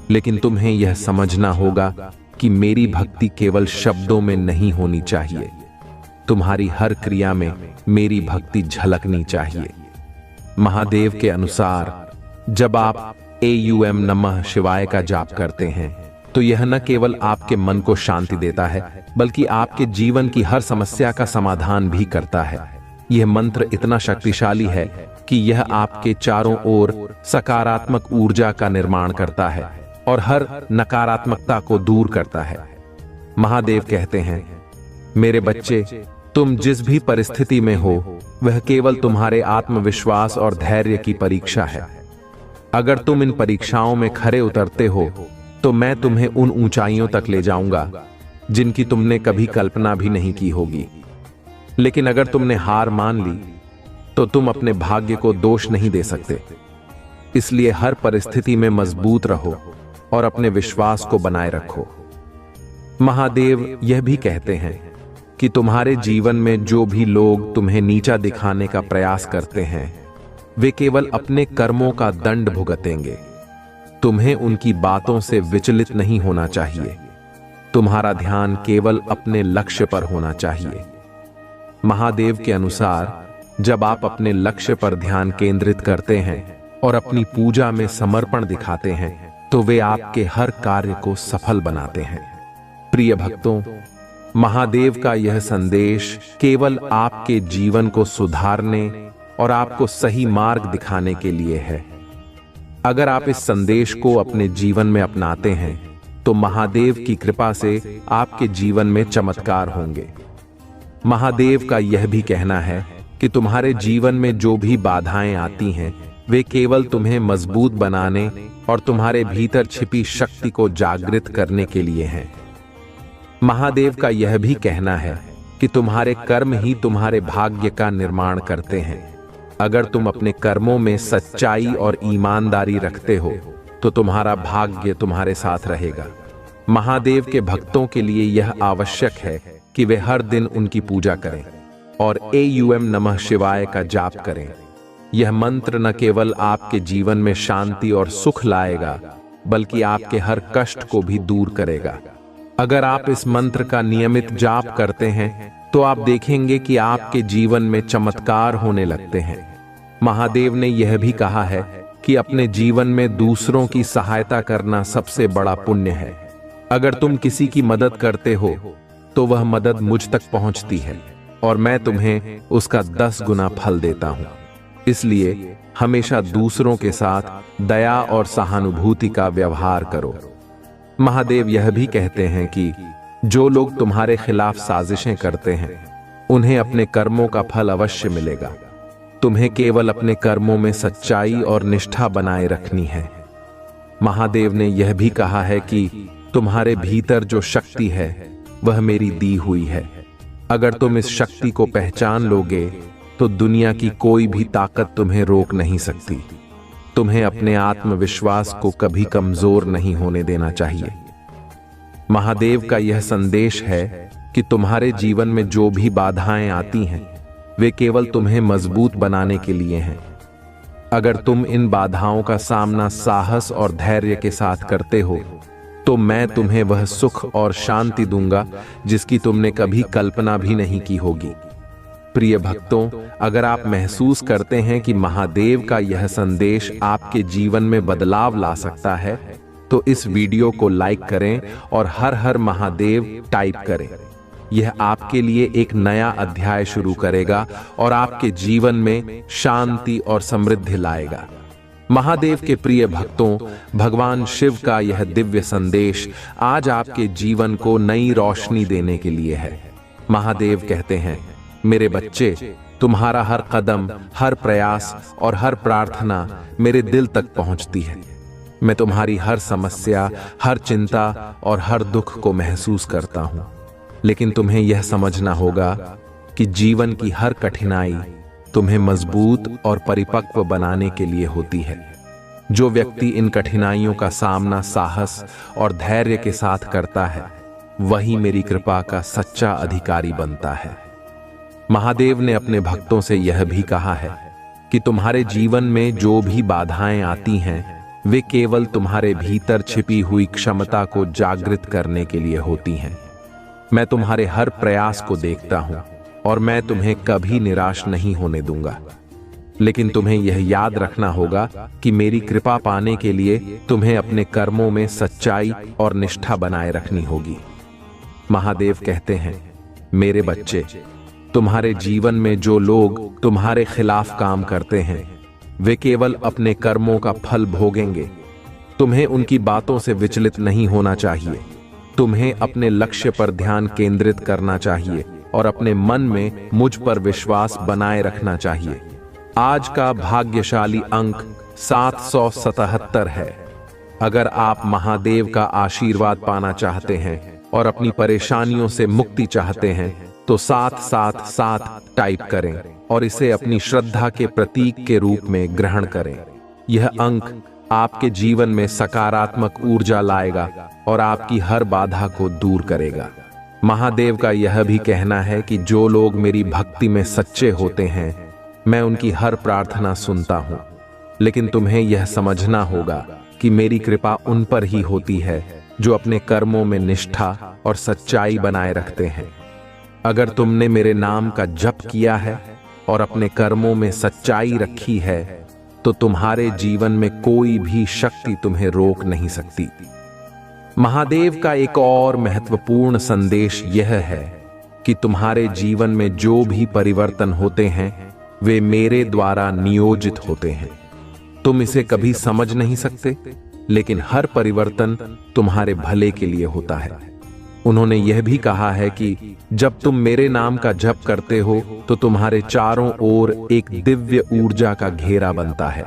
लेकिन तुम्हें यह समझना होगा कि मेरी भक्ति केवल शब्दों में नहीं होनी चाहिए। तुम्हारी हर क्रिया में मेरी भक्ति झलकनी चाहिए। महादेव के अनुसार जब आप AUM नमः शिवाय का जाप करते हैं, तो यह न केवल आपके मन को शांति देता है, बल्कि आपके जीवन की हर समस्या का समाधान भी करता है। यह मंत्र इतना शक्तिशाली है कि यह आपके चारों ओर सकारात्मक ऊर्जा का निर्माण करता है और हर नकारात्मकता को दूर करता है। महादेव कहते हैं, मेरे बच्चे, तुम जिस भी परिस्थिति में हो, वह केवल तुम्हारे आत्मविश्वास और धैर्य की परीक्षा है। अगर तुम इन परीक्षाओं में खरे उतरते हो, तो मैं तुम्हें उन ऊंचाइयों तक ले जाऊंगा जिनकी तुमने कभी कल्पना भी नहीं की होगी। लेकिन अगर तुमने हार मान ली, तो तुम अपने भाग्य को दोष नहीं दे सकते। इसलिए हर परिस्थिति में मजबूत रहो और अपने विश्वास को बनाए रखो। महादेव यह भी कहते हैं कि तुम्हारे जीवन में जो भी लोग तुम्हें नीचा दिखाने का प्रयास करते हैं, वे केवल अपने कर्मों का दंड भुगतेंगे। तुम्हें उनकी बातों से विचलित नहीं होना चाहिए। तुम्हारा ध्यान केवल अपने लक्ष्य पर होना चाहिए। महादेव के अनुसार, जब आप अपने लक्ष्य पर ध्यान केंद्रित करते हैं और अपनी पूजा में समर्पण दिखाते हैं, तो वे आपके हर कार्य को सफल बनाते हैं। प्रिय भक्तों, महादेव का यह संदेश केवल आपके जीवन को सुधारने और आपको सही मार्ग दिखाने के लिए है। अगर आप इस संदेश को अपने जीवन में अपनाते हैं, तो महादेव की कृपा से आपके जीवन में चमत्कार होंगे। महादेव का यह भी कहना है कि तुम्हारे जीवन में जो भी बाधाएं आती हैं, वे केवल तुम्हें मजबूत बनाने और तुम्हारे भीतर छिपी शक्ति को जागृत करने के लिए हैं। महादेव का यह भी कहना है कि तुम्हारे कर्म ही तुम्हारे भाग्य का निर्माण करते हैं। अगर तुम अपने कर्मों में सच्चाई और ईमानदारी रखते हो, तो तुम्हारा भाग्य तुम्हारे साथ रहेगा। महादेव के भक्तों के लिए यह आवश्यक है कि वे हर दिन उनकी पूजा करें और AUM नमः शिवाय का जाप करें। यह मंत्र न केवल आपके जीवन में शांति और सुख लाएगा, बल्कि आपके हर कष्ट को भी दूर करेगा। अगर आप इस मंत्र का नियमित जाप करते हैं, तो आप देखेंगे कि आपके जीवन में चमत्कार होने लगते हैं। महादेव ने यह भी कहा है कि अपने जीवन में दूसरों की सहायता करना सबसे बड़ा पुण्य है। अगर तुम किसी की मदद करते हो, तो वह मदद मुझ तक पहुंचती है और मैं तुम्हें उसका 10 गुना फल देता हूं। इसलिए हमेशा दूसरों के साथ दया और सहानुभूति का व्यवहार करो। महादेव यह भी कहते हैं कि जो लोग तुम्हारे खिलाफ साजिशें करते हैं, उन्हें अपने कर्मों का फल अवश्य मिलेगा। तुम्हें केवल अपने कर्मों में सच्चाई और निष्ठा बनाए रखनी है। महादेव ने यह भी कहा है कि तुम्हारे भीतर जो शक्ति है, वह मेरी दी हुई है। अगर तुम इस शक्ति को पहचान लोगे, तो दुनिया की कोई भी ताकत तुम्हें रोक नहीं सकती। तुम्हें अपने आत्मविश्वास को कभी कमजोर नहीं होने देना चाहिए। महादेव का यह संदेश है कि तुम्हारे जीवन में जो भी बाधाएं आती हैं, वे केवल तुम्हें मजबूत बनाने के लिए हैं। अगर तुम इन बाधाओं का सामना साहस और धैर्य के साथ करते हो, तो मैं तुम्हें वह सुख और शांति दूंगा जिसकी तुमने कभी कल्पना भी नहीं की होगी। प्रिय भक्तों, अगर आप महसूस करते हैं कि महादेव का यह संदेश आपके जीवन में बदलाव ला सकता है, तो इस वीडियो को लाइक करें और हर हर महादेव टाइप करें। यह आपके लिए एक नया अध्याय शुरू करेगा और आपके जीवन में शांति और समृद्धि लाएगा। महादेव के प्रिय भक्तों, भगवान शिव का यह दिव्य संदेश आज आपके जीवन को नई रोशनी देने के लिए है। महादेव कहते हैं, मेरे बच्चे, तुम्हारा हर कदम, हर प्रयास और हर प्रार्थना मेरे दिल तक पहुंचती है। मैं तुम्हारी हर समस्या, हर चिंता और हर दुख को महसूस करता हूं। लेकिन तुम्हें यह समझना होगा कि जीवन की हर कठिनाई तुम्हें मजबूत और परिपक्व बनाने के लिए होती है। जो व्यक्ति इन कठिनाइयों का सामना साहस और धैर्य के साथ करता है, वही मेरी कृपा का सच्चा अधिकारी बनता है। महादेव ने अपने भक्तों से यह भी कहा है कि तुम्हारे जीवन में जो भी बाधाएं आती हैं, वे केवल तुम्हारे भीतर छिपी हुई क्षमता को जागृत करने के लिए होती हैं। मैं तुम्हारे हर प्रयास को देखता हूं और मैं तुम्हें कभी निराश नहीं होने दूंगा। लेकिन तुम्हें यह याद रखना होगा कि मेरी कृपा पाने के लिए तुम्हें अपने कर्मों में सच्चाई और निष्ठा बनाए रखनी होगी। महादेव कहते हैं, मेरे बच्चे, तुम्हारे जीवन में जो लोग तुम्हारे खिलाफ काम करते हैं वे केवल अपने कर्मों का फल भोगेंगे। तुम्हें उनकी बातों से विचलित नहीं होना चाहिए। तुम्हें अपने लक्ष्य पर ध्यान केंद्रित करना चाहिए और अपने मन में मुझ पर विश्वास बनाए रखना चाहिए। आज का भाग्यशाली अंक 777 है। अगर आप महादेव का आशीर्वाद पाना चाहते हैं और अपनी परेशानियों से मुक्ति चाहते हैं तो 777 टाइप करें और इसे अपनी श्रद्धा के प्रतीक के रूप में ग्रहण करें। यह अंक आपके जीवन में सकारात्मक ऊर्जा लाएगा और आपकी हर बाधा को दूर करेगा। महादेव का यह भी कहना है कि जो लोग मेरी भक्ति में सच्चे होते हैं मैं उनकी हर प्रार्थना सुनता हूं। लेकिन तुम्हें यह समझना होगा कि मेरी कृपा उन पर ही होती है जो अपने कर्मों में निष्ठा और सच्चाई बनाए रखते हैं। अगर तुमने मेरे नाम का जप किया है और अपने कर्मों में सच्चाई रखी है तो तुम्हारे जीवन में कोई भी शक्ति तुम्हें रोक नहीं सकती। महादेव का एक और महत्वपूर्ण संदेश यह है कि तुम्हारे जीवन में जो भी परिवर्तन होते हैं वे मेरे द्वारा नियोजित होते हैं। तुम इसे कभी समझ नहीं सकते, लेकिन हर परिवर्तन तुम्हारे भले के लिए होता है। उन्होंने यह भी कहा है कि जब तुम मेरे नाम का जप करते हो तो तुम्हारे चारों ओर एक दिव्य ऊर्जा का घेरा बनता है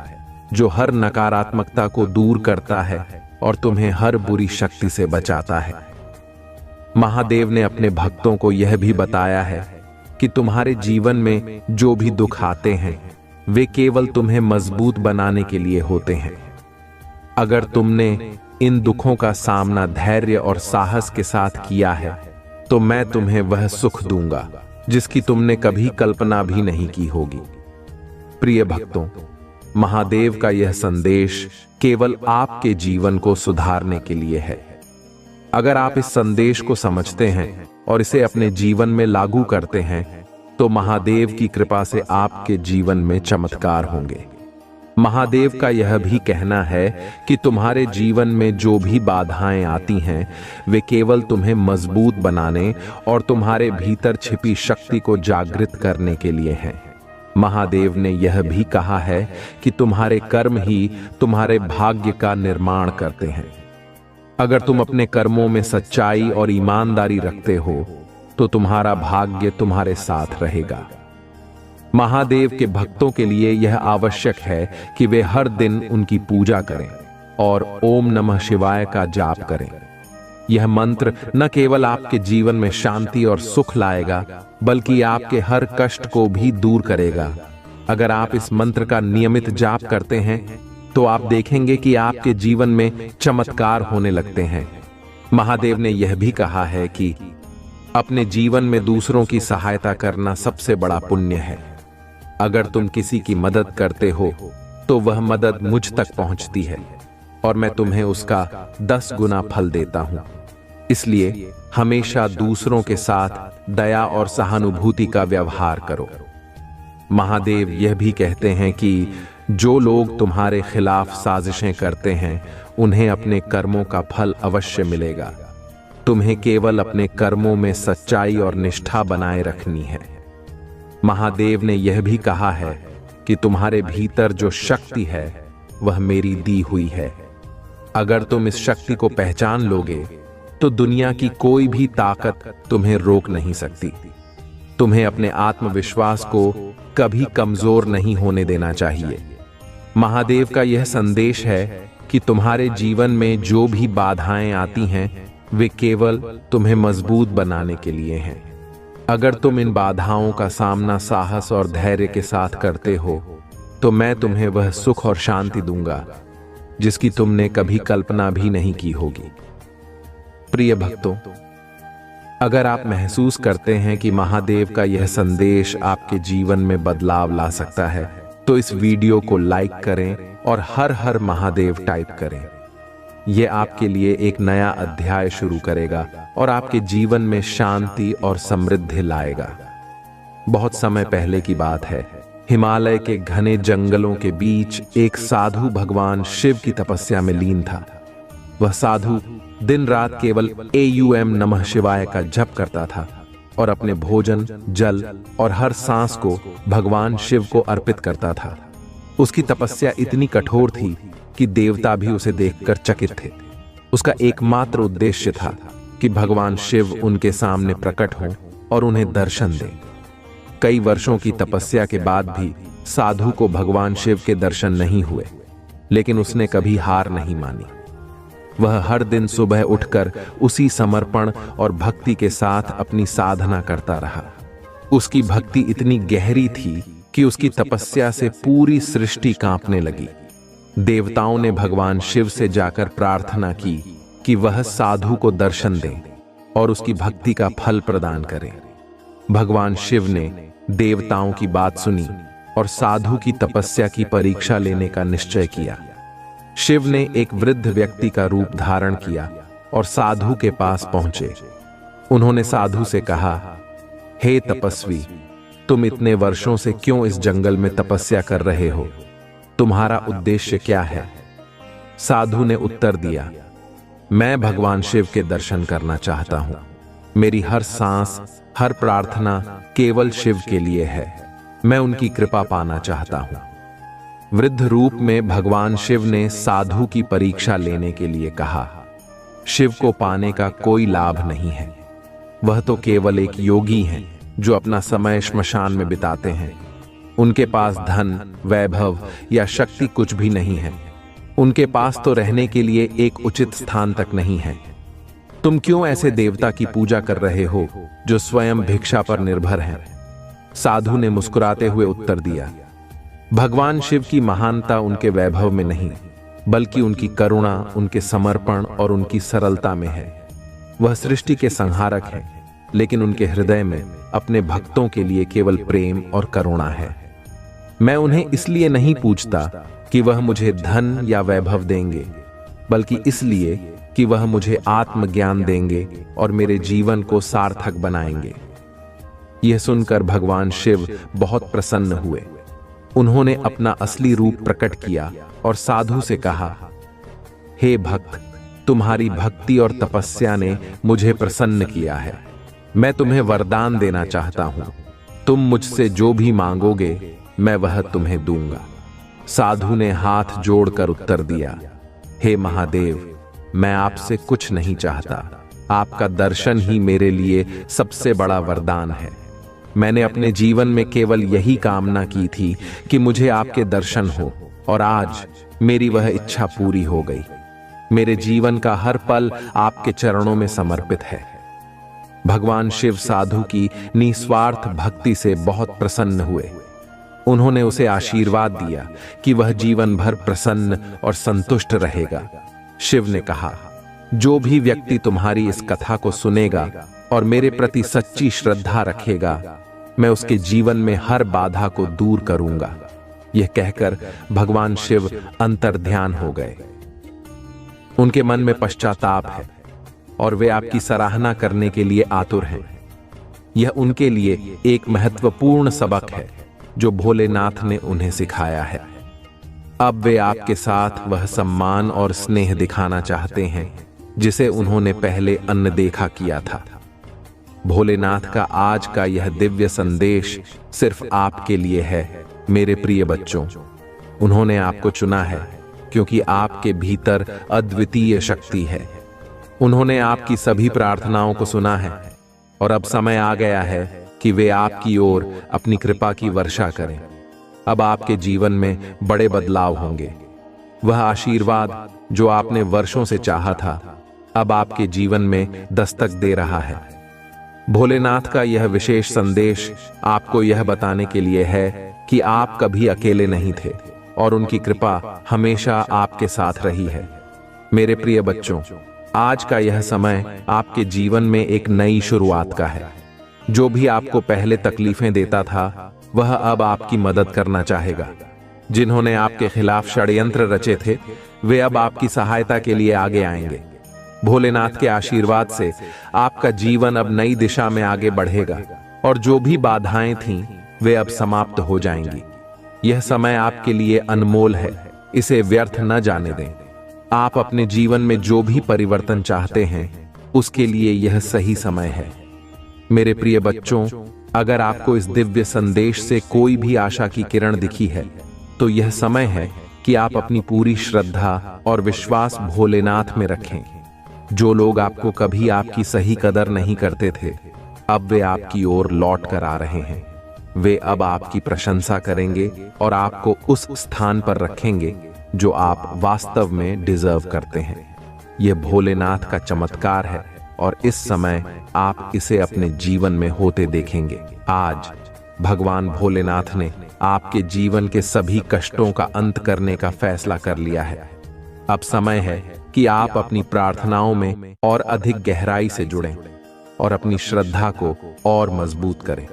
जो हर नकारात्मकता को दूर करता है और तुम्हें हर बुरी शक्ति से बचाता है। महादेव ने अपने भक्तों को यह भी बताया है कि तुम्हारे जीवन में जो भी दुख आते हैं वे केवल तुम्हें मजबूत बनाने के लिए होते हैं। अगर तुमने इन दुखों का सामना धैर्य और साहस के साथ किया है तो मैं तुम्हें वह सुख दूंगा जिसकी तुमने कभी कल्पना भी नहीं की होगी। प्रिय भक्तों, महादेव का यह संदेश केवल आपके जीवन को सुधारने के लिए है। अगर आप इस संदेश को समझते हैं और इसे अपने जीवन में लागू करते हैं तो महादेव की कृपा से आपके जीवन में चमत्कार होंगे। महादेव का यह भी कहना है कि तुम्हारे जीवन में जो भी बाधाएं आती हैं वे केवल तुम्हें मजबूत बनाने और तुम्हारे भीतर छिपी शक्ति को जागृत करने के लिए हैं। महादेव ने यह भी कहा है कि तुम्हारे कर्म ही तुम्हारे भाग्य का निर्माण करते हैं। अगर तुम अपने कर्मों में सच्चाई और ईमानदारी रखते हो तो तुम्हारा भाग्य तुम्हारे साथ रहेगा। महादेव के भक्तों के लिए यह आवश्यक है कि वे हर दिन उनकी पूजा करें और ओम नमः शिवाय का जाप करें। यह मंत्र न केवल आपके जीवन में शांति और सुख लाएगा बल्कि आपके हर कष्ट को भी दूर करेगा। अगर आप इस मंत्र का नियमित जाप करते हैं तो आप देखेंगे कि आपके जीवन में चमत्कार होने लगते हैं। महादेव ने यह भी कहा है कि अपने जीवन में दूसरों की सहायता करना सबसे बड़ा पुण्य है। अगर तुम किसी की मदद करते हो तो वह मदद मुझ तक पहुंचती है और मैं तुम्हें उसका 10 गुना फल देता हूं। इसलिए हमेशा दूसरों के साथ दया और सहानुभूति का व्यवहार करो। महादेव यह भी कहते हैं कि जो लोग तुम्हारे खिलाफ साजिशें करते हैं उन्हें अपने कर्मों का फल अवश्य मिलेगा। तुम्हें केवल अपने कर्मों में सच्चाई और निष्ठा बनाए रखनी है। महादेव ने यह भी कहा है कि तुम्हारे भीतर जो शक्ति है वह मेरी दी हुई है। अगर तुम इस शक्ति को पहचान लोगे तो दुनिया की कोई भी ताकत तुम्हें रोक नहीं सकती। तुम्हें अपने आत्मविश्वास को कभी कमजोर नहीं होने देना चाहिए। महादेव का यह संदेश है कि तुम्हारे जीवन में जो भी बाधाएं आती हैं वे केवल तुम्हें मजबूत बनाने के लिए हैं। अगर तुम इन बाधाओं का सामना साहस और धैर्य के साथ करते हो तो मैं तुम्हें वह सुख और शांति दूंगा जिसकी तुमने कभी कल्पना भी नहीं की होगी। प्रिय भक्तों, अगर आप महसूस करते हैं कि महादेव का यह संदेश आपके जीवन में बदलाव ला सकता है तो इस वीडियो को लाइक करें और हर हर महादेव टाइप करें। यह आपके लिए एक नया अध्याय शुरू करेगा और आपके जीवन में शांति और समृद्धि लाएगा। बहुत समय पहले की बात है, हिमालय के घने जंगलों के बीच एक साधु भगवान शिव की तपस्या में लीन था। वह साधु दिन रात केवल AUM नमः शिवाय का जप करता था और अपने भोजन, जल और हर सांस को भगवान शिव को अर्पित करता था। उसकी तपस्या इतनी कठोर थी कि देवता भी उसे देखकर चकित थे। उसका एकमात्र उद्देश्य था कि भगवान शिव उनके सामने प्रकट हों और उन्हें दर्शन दें। कई वर्षों की तपस्या के बाद भी साधु को भगवान शिव के दर्शन नहीं हुए, लेकिन उसने कभी हार नहीं मानी। वह हर दिन सुबह उठकर उसी समर्पण और भक्ति के साथ अपनी साधना करता रहा। उसकी भक्ति इतनी गहरी थी कि उसकी तपस्या से पूरी सृष्टि कांपने लगी। देवताओं ने भगवान शिव से जाकर प्रार्थना की कि वह साधु को दर्शन दें और उसकी भक्ति का फल प्रदान करें। भगवान शिव ने देवताओं की बात सुनी और साधु की तपस्या की परीक्षा लेने का निश्चय किया। शिव ने एक वृद्ध व्यक्ति का रूप धारण किया और साधु के पास पहुंचे। उन्होंने साधु से कहा, हे तपस्वी, तुम इतने वर्षों से क्यों इस जंगल में तपस्या कर रहे हो? तुम्हारा उद्देश्य क्या है? साधु ने उत्तर दिया, मैं भगवान शिव के दर्शन करना चाहता हूं। मेरी हर सांस, हर प्रार्थना केवल शिव के लिए है। मैं उनकी कृपा पाना चाहता हूं। वृद्ध रूप में भगवान शिव ने साधु की परीक्षा लेने के लिए कहा, शिव को पाने का कोई लाभ नहीं है। वह तो केवल एक योगी हैं जो अपना समय श्मशान में बिताते हैं। उनके पास धन, वैभव या शक्ति कुछ भी नहीं है। उनके पास तो रहने के लिए एक उचित स्थान तक नहीं है। तुम क्यों ऐसे देवता की पूजा कर रहे हो जो स्वयं भिक्षा पर निर्भर हैं? साधु ने मुस्कुराते हुए उत्तर दिया, भगवान शिव की महानता उनके वैभव में नहीं, बल्कि उनकी करुणा, उनके समर्पण और उनकी सरलता में है। वह सृष्टि के संहारक हैं, लेकिन उनके हृदय में अपने भक्तों के लिए केवल प्रेम और करुणा है। मैं उन्हें इसलिए नहीं पूछता कि वह मुझे धन या वैभव देंगे, बल्कि इसलिए कि वह मुझे आत्मज्ञान देंगे और मेरे जीवन को सार्थक बनाएंगे। यह सुनकर भगवान शिव बहुत प्रसन्न हुए। उन्होंने अपना असली रूप प्रकट किया और साधु से कहा, हे भक्त, तुम्हारी भक्ति और तपस्या ने मुझे प्रसन्न किया है। मैं तुम्हें वरदान देना चाहता हूं। तुम मुझसे जो भी मांगोगे मैं वह तुम्हें दूंगा। साधु ने हाथ जोड़कर उत्तर दिया, हे महादेव, मैं आपसे कुछ नहीं चाहता। आपका दर्शन ही मेरे लिए सबसे बड़ा वरदान है। मैंने अपने जीवन में केवल यही कामना की थी कि मुझे आपके दर्शन हो, और आज मेरी वह इच्छा पूरी हो गई। मेरे जीवन का हर पल आपके चरणों में समर्पित है। भगवान शिव साधु की निस्वार्थ भक्ति से बहुत प्रसन्न हुए। उन्होंने उसे आशीर्वाद दिया कि वह जीवन भर प्रसन्न और संतुष्ट रहेगा। शिव ने कहा, जो भी व्यक्ति तुम्हारी इस कथा को सुनेगा और मेरे प्रति सच्ची श्रद्धा रखेगा, मैं उसके जीवन में हर बाधा को दूर करूंगा। यह कहकर भगवान शिव अंतर्ध्यान हो गए। उनके मन में पश्चाताप है और वे आपकी सराहना करने के लिए आतुर हैं। यह उनके लिए एक महत्वपूर्ण सबक है जो भोलेनाथ ने उन्हें सिखाया है। अब वे आपके साथ वह सम्मान और स्नेह दिखाना चाहते हैं जिसे उन्होंने पहले अनदेखा किया था। भोलेनाथ का आज का यह दिव्य संदेश सिर्फ आपके लिए है, मेरे प्रिय बच्चों। उन्होंने आपको चुना है क्योंकि आपके भीतर अद्वितीय शक्ति है। उन्होंने आपकी सभी प्रार्थनाओं को सुना है और अब समय आ गया है कि वे आपकी ओर अपनी कृपा की वर्षा करें। अब आपके जीवन में बड़े बदलाव होंगे। वह आशीर्वाद जो आपने वर्षों से चाहा था, अब आपके जीवन में दस्तक दे रहा है। भोलेनाथ का यह विशेष संदेश आपको यह बताने के लिए है कि आप कभी अकेले नहीं थे और उनकी कृपा हमेशा आपके साथ रही है। मेरे प्रिय बच्चों, आज का यह समय आपके जीवन में एक नई शुरुआत का है। जो भी आपको पहले तकलीफें देता था, वह अब आपकी मदद करना चाहेगा। जिन्होंने आपके खिलाफ षड्यंत्र रचे थे, वे अब आपकी सहायता के लिए आगे आएंगे। भोलेनाथ के आशीर्वाद से आपका जीवन अब नई दिशा में आगे बढ़ेगा और जो भी बाधाएं थीं, वे अब समाप्त हो जाएंगी। यह समय आपके लिए अनमोल है, इसे व्यर्थ न जाने दें। आप अपने जीवन में जो भी परिवर्तन चाहते हैं उसके लिए यह सही समय है। मेरे प्रिय बच्चों, अगर आपको इस दिव्य संदेश से कोई भी आशा की किरण दिखी है तो यह समय है कि आप अपनी पूरी श्रद्धा और विश्वास भोलेनाथ में रखें। जो लोग आपको कभी आपकी सही कदर नहीं करते थे, अब वे आपकी ओर लौट कर आ रहे हैं। वे अब आपकी प्रशंसा करेंगे और आपको उस स्थान पर रखेंगे जो आप वास्तव में डिजर्व करते हैं। यह भोलेनाथ का चमत्कार है और इस समय आप इसे अपने जीवन में होते देखेंगे। आज भगवान भोलेनाथ ने आपके जीवन के सभी कष्टों का अंत करने का फैसला कर लिया है। अब समय है कि आप अपनी प्रार्थनाओं में और अधिक गहराई से जुड़ें और अपनी श्रद्धा को और मजबूत करें।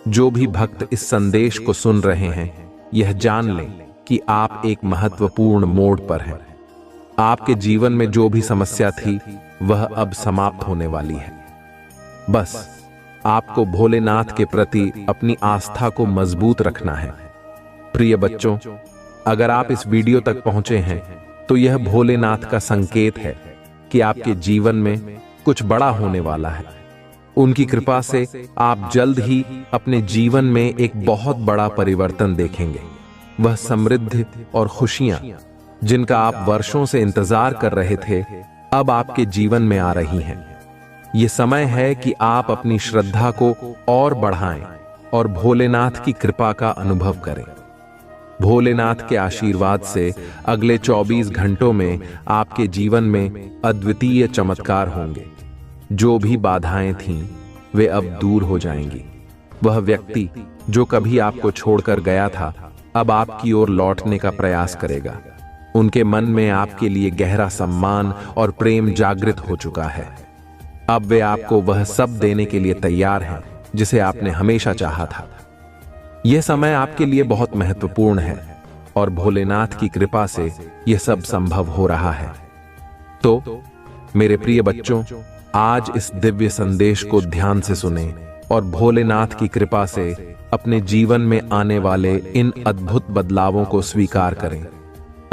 जो भी भक्त इस संदेश को सुन रहे हैं, यह जान लें कि आप एक महत्वपूर्ण मोड़ पर हैं। आपके जीवन में जो भी समस्या थी वह अब समाप्त होने वाली है। बस आपको भोलेनाथ के प्रति अपनी आस्था को मजबूत रखना है। प्रिय बच्चों, अगर आप इस वीडियो तक पहुंचे हैं तो यह भोलेनाथ का संकेत है कि आपके जीवन में कुछ बड़ा होने वाला है। उनकी कृपा से आप जल्द ही अपने जीवन में एक बहुत बड़ा परिवर्तन देखेंगे। वह समृद्धि और खुशियां जिनका आप वर्षों से इंतजार कर रहे थे, अब आपके जीवन में आ रही हैं। ये समय है कि आप अपनी श्रद्धा को और बढ़ाएं और भोलेनाथ की कृपा का अनुभव करें। भोलेनाथ के आशीर्वाद से अगले 24 घंटों में आपके जीवन में अद्वितीय चमत्कार होंगे। जो भी बाधाएं थीं, वे अब दूर हो जाएंगी। वह व्यक्ति जो कभी आपको छोड़कर गया था, अब आपकी ओर लौटने का प्रयास करेगा। उनके मन में आपके लिए गहरा सम्मान और प्रेम जागृत हो चुका है। अब वे आपको वह सब देने के लिए तैयार हैं जिसे आपने हमेशा चाहा था। यह समय आपके लिए बहुत महत्वपूर्ण है और भोलेनाथ की कृपा से यह सब संभव हो रहा है। तो मेरे प्रिय बच्चों, आज इस दिव्य संदेश को ध्यान से सुनें और भोलेनाथ की कृपा से अपने जीवन में आने वाले इन अद्भुत बदलावों को स्वीकार करें।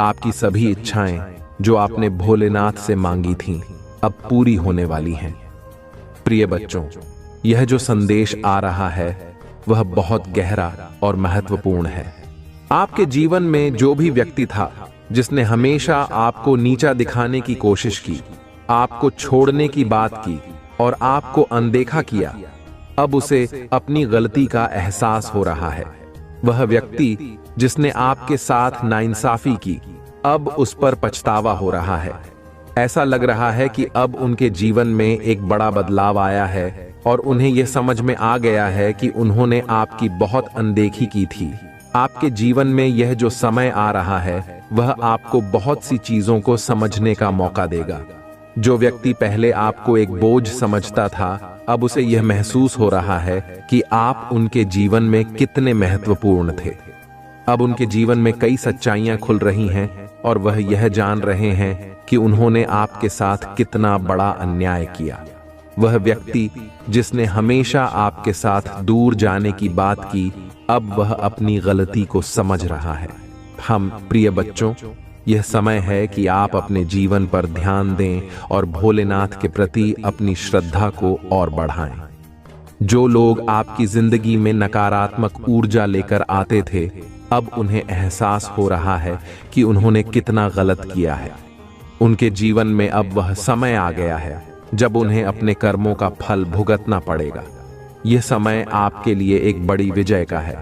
आपकी सभी इच्छाएं जो आपने भोलेनाथ से मांगी थीं, अब पूरी होने वाली हैं। प्रिय बच्चों, यह जो संदेश आ रहा है वह बहुत गहरा और महत्वपूर्ण है। आपके जीवन में जो भी व्यक्ति था जिसने हमेशा आपको नीचा दिखाने की कोशिश की, आपको छोड़ने की बात की और आपको अनदेखा किया, अब उसे अपनी गलती का एहसास हो रहा है। वह व्यक्ति जिसने आपके साथ नाइंसाफी की, अब उस पर पछतावा हो रहा है। ऐसा लग रहा है कि अब उनके जीवन में एक बड़ा बदलाव आया है और उन्हें यह समझ में आ गया है कि उन्होंने आपकी बहुत अनदेखी की थी। आपके जीवन में यह जो समय आ रहा है वह आपको बहुत सी चीजों को समझने का मौका देगा। जो व्यक्ति पहले आपको एक बोझ समझता था, अब उसे यह महसूस हो रहा है कि आप उनके जीवन में कितने महत्वपूर्ण थे। अब उनके जीवन में कई सच्चाइयां खुल रही हैं और वह यह जान रहे हैं कि उन्होंने आपके साथ कितना बड़ा अन्याय किया। वह व्यक्ति जिसने हमेशा आपके साथ दूर जाने की बात की, अब वह अपनी गलती को समझ रहा है। हम प्रिय बच्चों, यह समय है कि आप अपने जीवन पर ध्यान दें और भोलेनाथ के प्रति अपनी श्रद्धा को और बढ़ाएं। जो लोग आपकी जिंदगी में नकारात्मक ऊर्जा लेकर आते थे, अब उन्हें एहसास हो रहा है कि उन्होंने कितना गलत किया है। उनके जीवन में अब वह समय आ गया है जब उन्हें अपने कर्मों का फल भुगतना पड़ेगा। यह समय आपके लिए एक बड़ी विजय का है,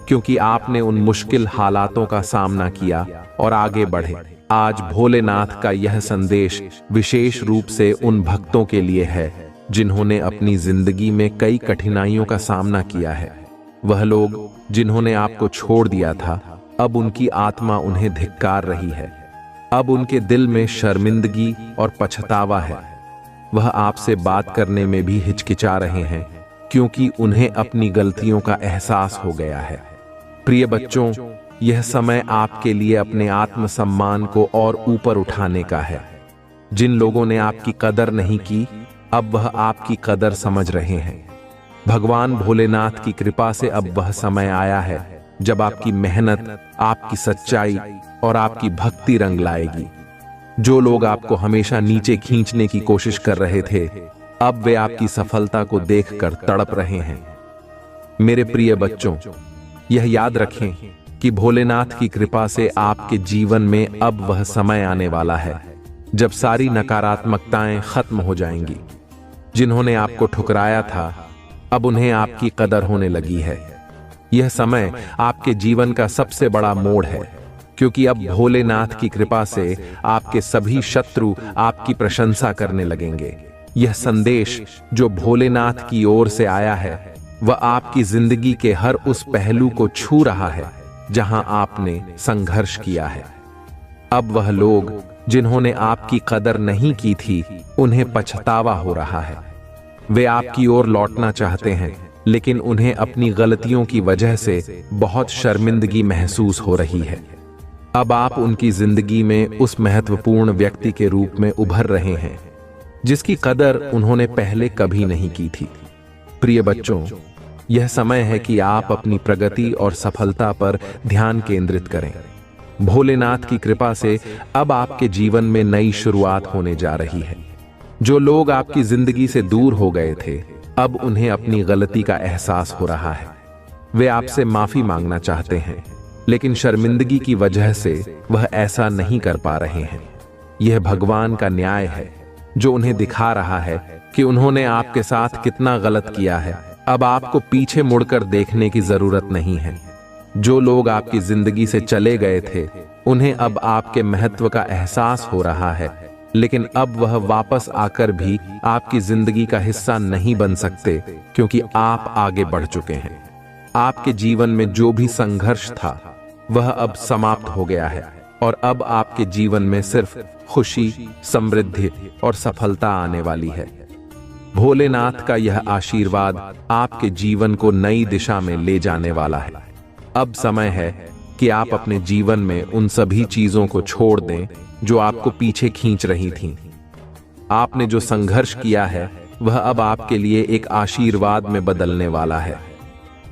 क्योंकि आपने उन मुश्किल हालातों का सामना किया और आगे बढ़े। आज भोलेनाथ का यह संदेश विशेष रूप से उन भक्तों के लिए है जिन्होंने अपनी जिंदगी में कई कठिनाइयों का सामना किया है। वह लोग जिन्होंने आपको छोड़ दिया था, अब उनकी आत्मा उन्हें धिक्कार रही है। अब उनके दिल में शर्मिंदगी और पछतावा है। वह आपसे बात करने में भी हिचकिचा रहे हैं, क्योंकि उन्हें अपनी गलतियों का एहसास हो गया है। प्रिय बच्चों, यह समय आपके लिए अपने आत्मसम्मान को और ऊपर उठाने का है। जिन लोगों ने आपकी कदर नहीं की, अब वह आपकी कदर समझ रहे हैं। भगवान भोलेनाथ की कृपा से अब वह समय आया है जब आपकी मेहनत, आपकी सच्चाई और आपकी भक्ति रंग लाएगी। जो लोग आपको हमेशा नीचे खींचने की कोशिश कर रहे थे, अब वे आपकी सफलता को देखकर तड़प रहे हैं। मेरे प्रिय बच्चों, यह याद रखें कि भोलेनाथ की कृपा से आपके जीवन में अब वह समय आने वाला है जब सारी नकारात्मकताएं खत्म हो जाएंगी। जिन्होंने आपको ठुकराया था, अब उन्हें आपकी कदर होने लगी है। यह समय आपके जीवन का सबसे बड़ा मोड़ है, क्योंकि अब भोलेनाथ की कृपा से आपके सभी शत्रु आपकी प्रशंसा करने लगेंगे। यह संदेश जो भोलेनाथ की ओर से आया है, वह आपकी जिंदगी के हर उस पहलू को छू रहा है जहां आपने संघर्ष किया है। अब वह लोग जिन्होंने आपकी कदर नहीं की थी, उन्हें पछतावा हो रहा है। वे आपकी ओर लौटना चाहते हैं, लेकिन उन्हें अपनी गलतियों की वजह से बहुत शर्मिंदगी महसूस हो रही है। अब आप उनकी जिंदगी में उस महत्वपूर्ण व्यक्ति के रूप में उभर रहे हैं जिसकी कदर उन्होंने पहले कभी नहीं की थी। प्रिय बच्चों, यह समय है कि आप अपनी प्रगति और सफलता पर ध्यान केंद्रित करें। भोलेनाथ की कृपा से अब आपके जीवन में नई शुरुआत होने जा रही है। जो लोग आपकी जिंदगी से दूर हो गए थे, अब उन्हें अपनी गलती का एहसास हो रहा है। वे आपसे माफी मांगना चाहते हैं, लेकिन शर्मिंदगी की वजह से वह ऐसा नहीं कर पा रहे हैं। यह भगवान का न्याय है जो उन्हें दिखा रहा है कि उन्होंने आपके साथ कितना गलत किया है। अब आपको पीछे मुड़कर देखने की जरूरत नहीं है। जो लोग आपकी जिंदगी से चले गए थे, उन्हें अब आपके महत्व का एहसास हो रहा है, लेकिन अब वह वापस आकर भी आपकी जिंदगी का हिस्सा नहीं बन सकते, क्योंकि आप आगे बढ़ चुके हैं। आपके जीवन में जो भी संघर्ष था, वह अब समाप्त हो गया है और अब आपके जीवन में सिर्फ खुशी, समृद्धि और सफलता आने वाली है। भोलेनाथ का यह आशीर्वाद आपके जीवन को नई दिशा में ले जाने वाला है। अब समय है कि आप अपने जीवन में उन सभी चीजों को छोड़ दें जो आपको पीछे खींच रही थीं। आपने जो संघर्ष किया है, वह अब आपके लिए एक आशीर्वाद में बदलने वाला है।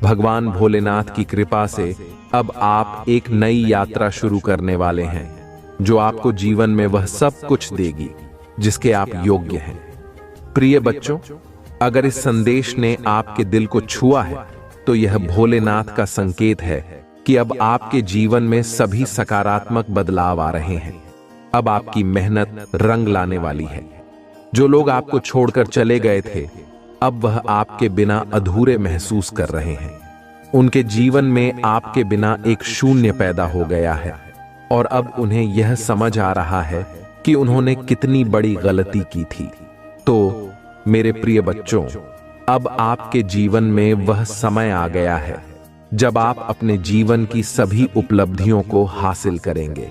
भगवान भोलेनाथ की कृपा से अब आप एक नई यात्रा शुरू करने वाले हैं, जो आपको जीवन में वह सब कुछ देगी जिसके आप योग्य हैं। प्रिय बच्चों, अगर इस संदेश ने आपके दिल को छुआ है, तो यह भोलेनाथ का संकेत है कि अब आपके जीवन में सभी सकारात्मक बदलाव आ रहे हैं। अब आपकी मेहनत रंग लाने वाली है। जो लोग आपको छोड़कर चले गए थे, अब वह आपके बिना अधूरे महसूस कर रहे हैं। उनके जीवन में आपके बिना एक शून्य पैदा हो गया है और अब उन्हें यह समझ आ रहा है कि उन्होंने कितनी बड़ी गलती की थी। तो मेरे प्रिय बच्चों, अब आपके जीवन में वह समय आ गया है जब आप अपने जीवन की सभी उपलब्धियों को हासिल करेंगे।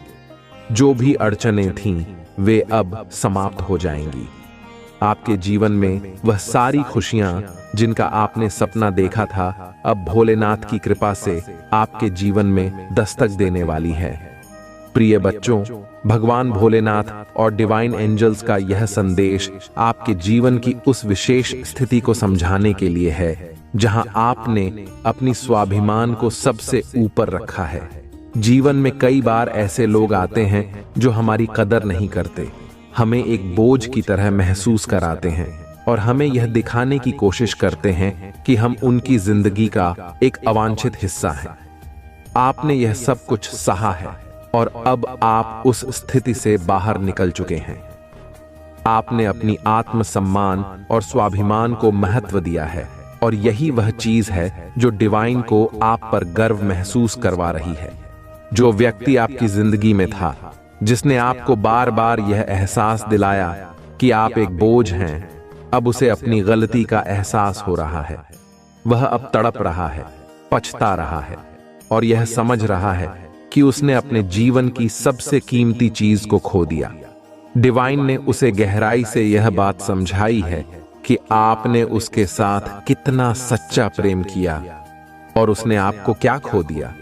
जो भी अड़चनें थीं, वे अब समाप्त हो जाएंगी। आपके जीवन में वह सारी खुशियां जिनका आपने सपना देखा था, अब भोलेनाथ की कृपा से आपके जीवन में दस्तक देने वाली है। प्रिय बच्चों, भगवान भोलेनाथ और डिवाइन एंजल्स का यह संदेश आपके जीवन की उस विशेष स्थिति को समझाने के लिए है जहां आपने अपनी स्वाभिमान को सबसे ऊपर रखा है। जीवन में कई बार ऐसे लोग आते हैं जो हमारी कदर नहीं करते, हमें एक बोझ की तरह महसूस कराते हैं और हमें यह दिखाने की कोशिश करते हैं कि हम उनकी जिंदगी का एक अवांछित हिस्सा हैं। आपने यह सब कुछ सहा है और अब आप उस स्थिति से बाहर निकल चुके हैं। आपने अपनी आत्मसम्मान और स्वाभिमान को महत्व दिया है और यही वह चीज है जो डिवाइन को आप पर गर्व महसूस करवा रही है। जो व्यक्ति आपकी जिंदगी में था, जिसने आपको बार बार यह एहसास दिलाया कि आप एक बोझ हैं, अब उसे अपनी गलती का एहसास हो रहा है। वह अब तड़प रहा है, पछता रहा है और यह समझ रहा है कि उसने अपने जीवन की सबसे कीमती चीज को खो दिया। डिवाइन ने उसे गहराई से यह बात समझाई है कि आपने उसके साथ कितना सच्चा प्रेम किया और उसने आपको क्या खो दिया।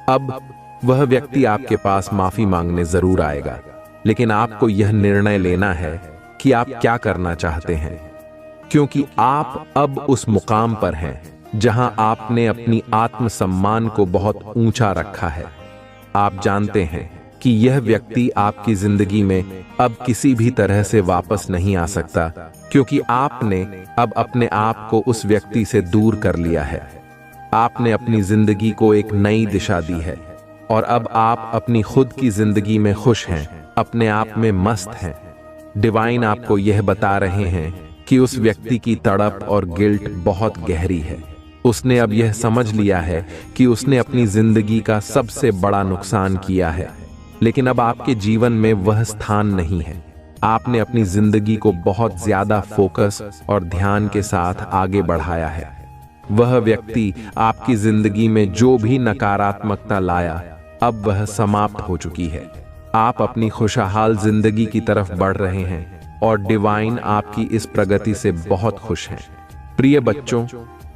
अब वह व्यक्ति आपके पास माफी मांगने जरूर आएगा, लेकिन आपको यह निर्णय लेना है कि आप क्या करना चाहते हैं, क्योंकि आप अब उस मुकाम पर हैं जहां आपने अपनी आत्मसम्मान को बहुत ऊंचा रखा है। आप जानते हैं कि यह व्यक्ति आपकी जिंदगी में अब किसी भी तरह से वापस नहीं आ सकता, क्योंकि आपने अब अपने आप को उस व्यक्ति से दूर कर लिया है। आपने अपनी जिंदगी को एक नई दिशा दी है और अब आप अपनी खुद की जिंदगी में खुश हैं, अपने आप में मस्त हैं। डिवाइन आपको यह बता रहे हैं कि उस व्यक्ति की तड़प और गिल्ट बहुत गहरी है। उसने अब यह समझ लिया है कि उसने अपनी जिंदगी का सबसे बड़ा नुकसान किया है, लेकिन अब आपके जीवन में वह स्थान नहीं है। आपने अपनी जिंदगी को बहुत ज्यादा फोकस और ध्यान के साथ आगे बढ़ाया है। वह व्यक्ति आपकी जिंदगी में जो भी नकारात्मकता लाया, अब वह समाप्त हो चुकी है। आप अपनी खुशहाल जिंदगी की तरफ बढ़ रहे हैं और डिवाइन आपकी इस प्रगति से बहुत खुश हैं। प्रिय बच्चों,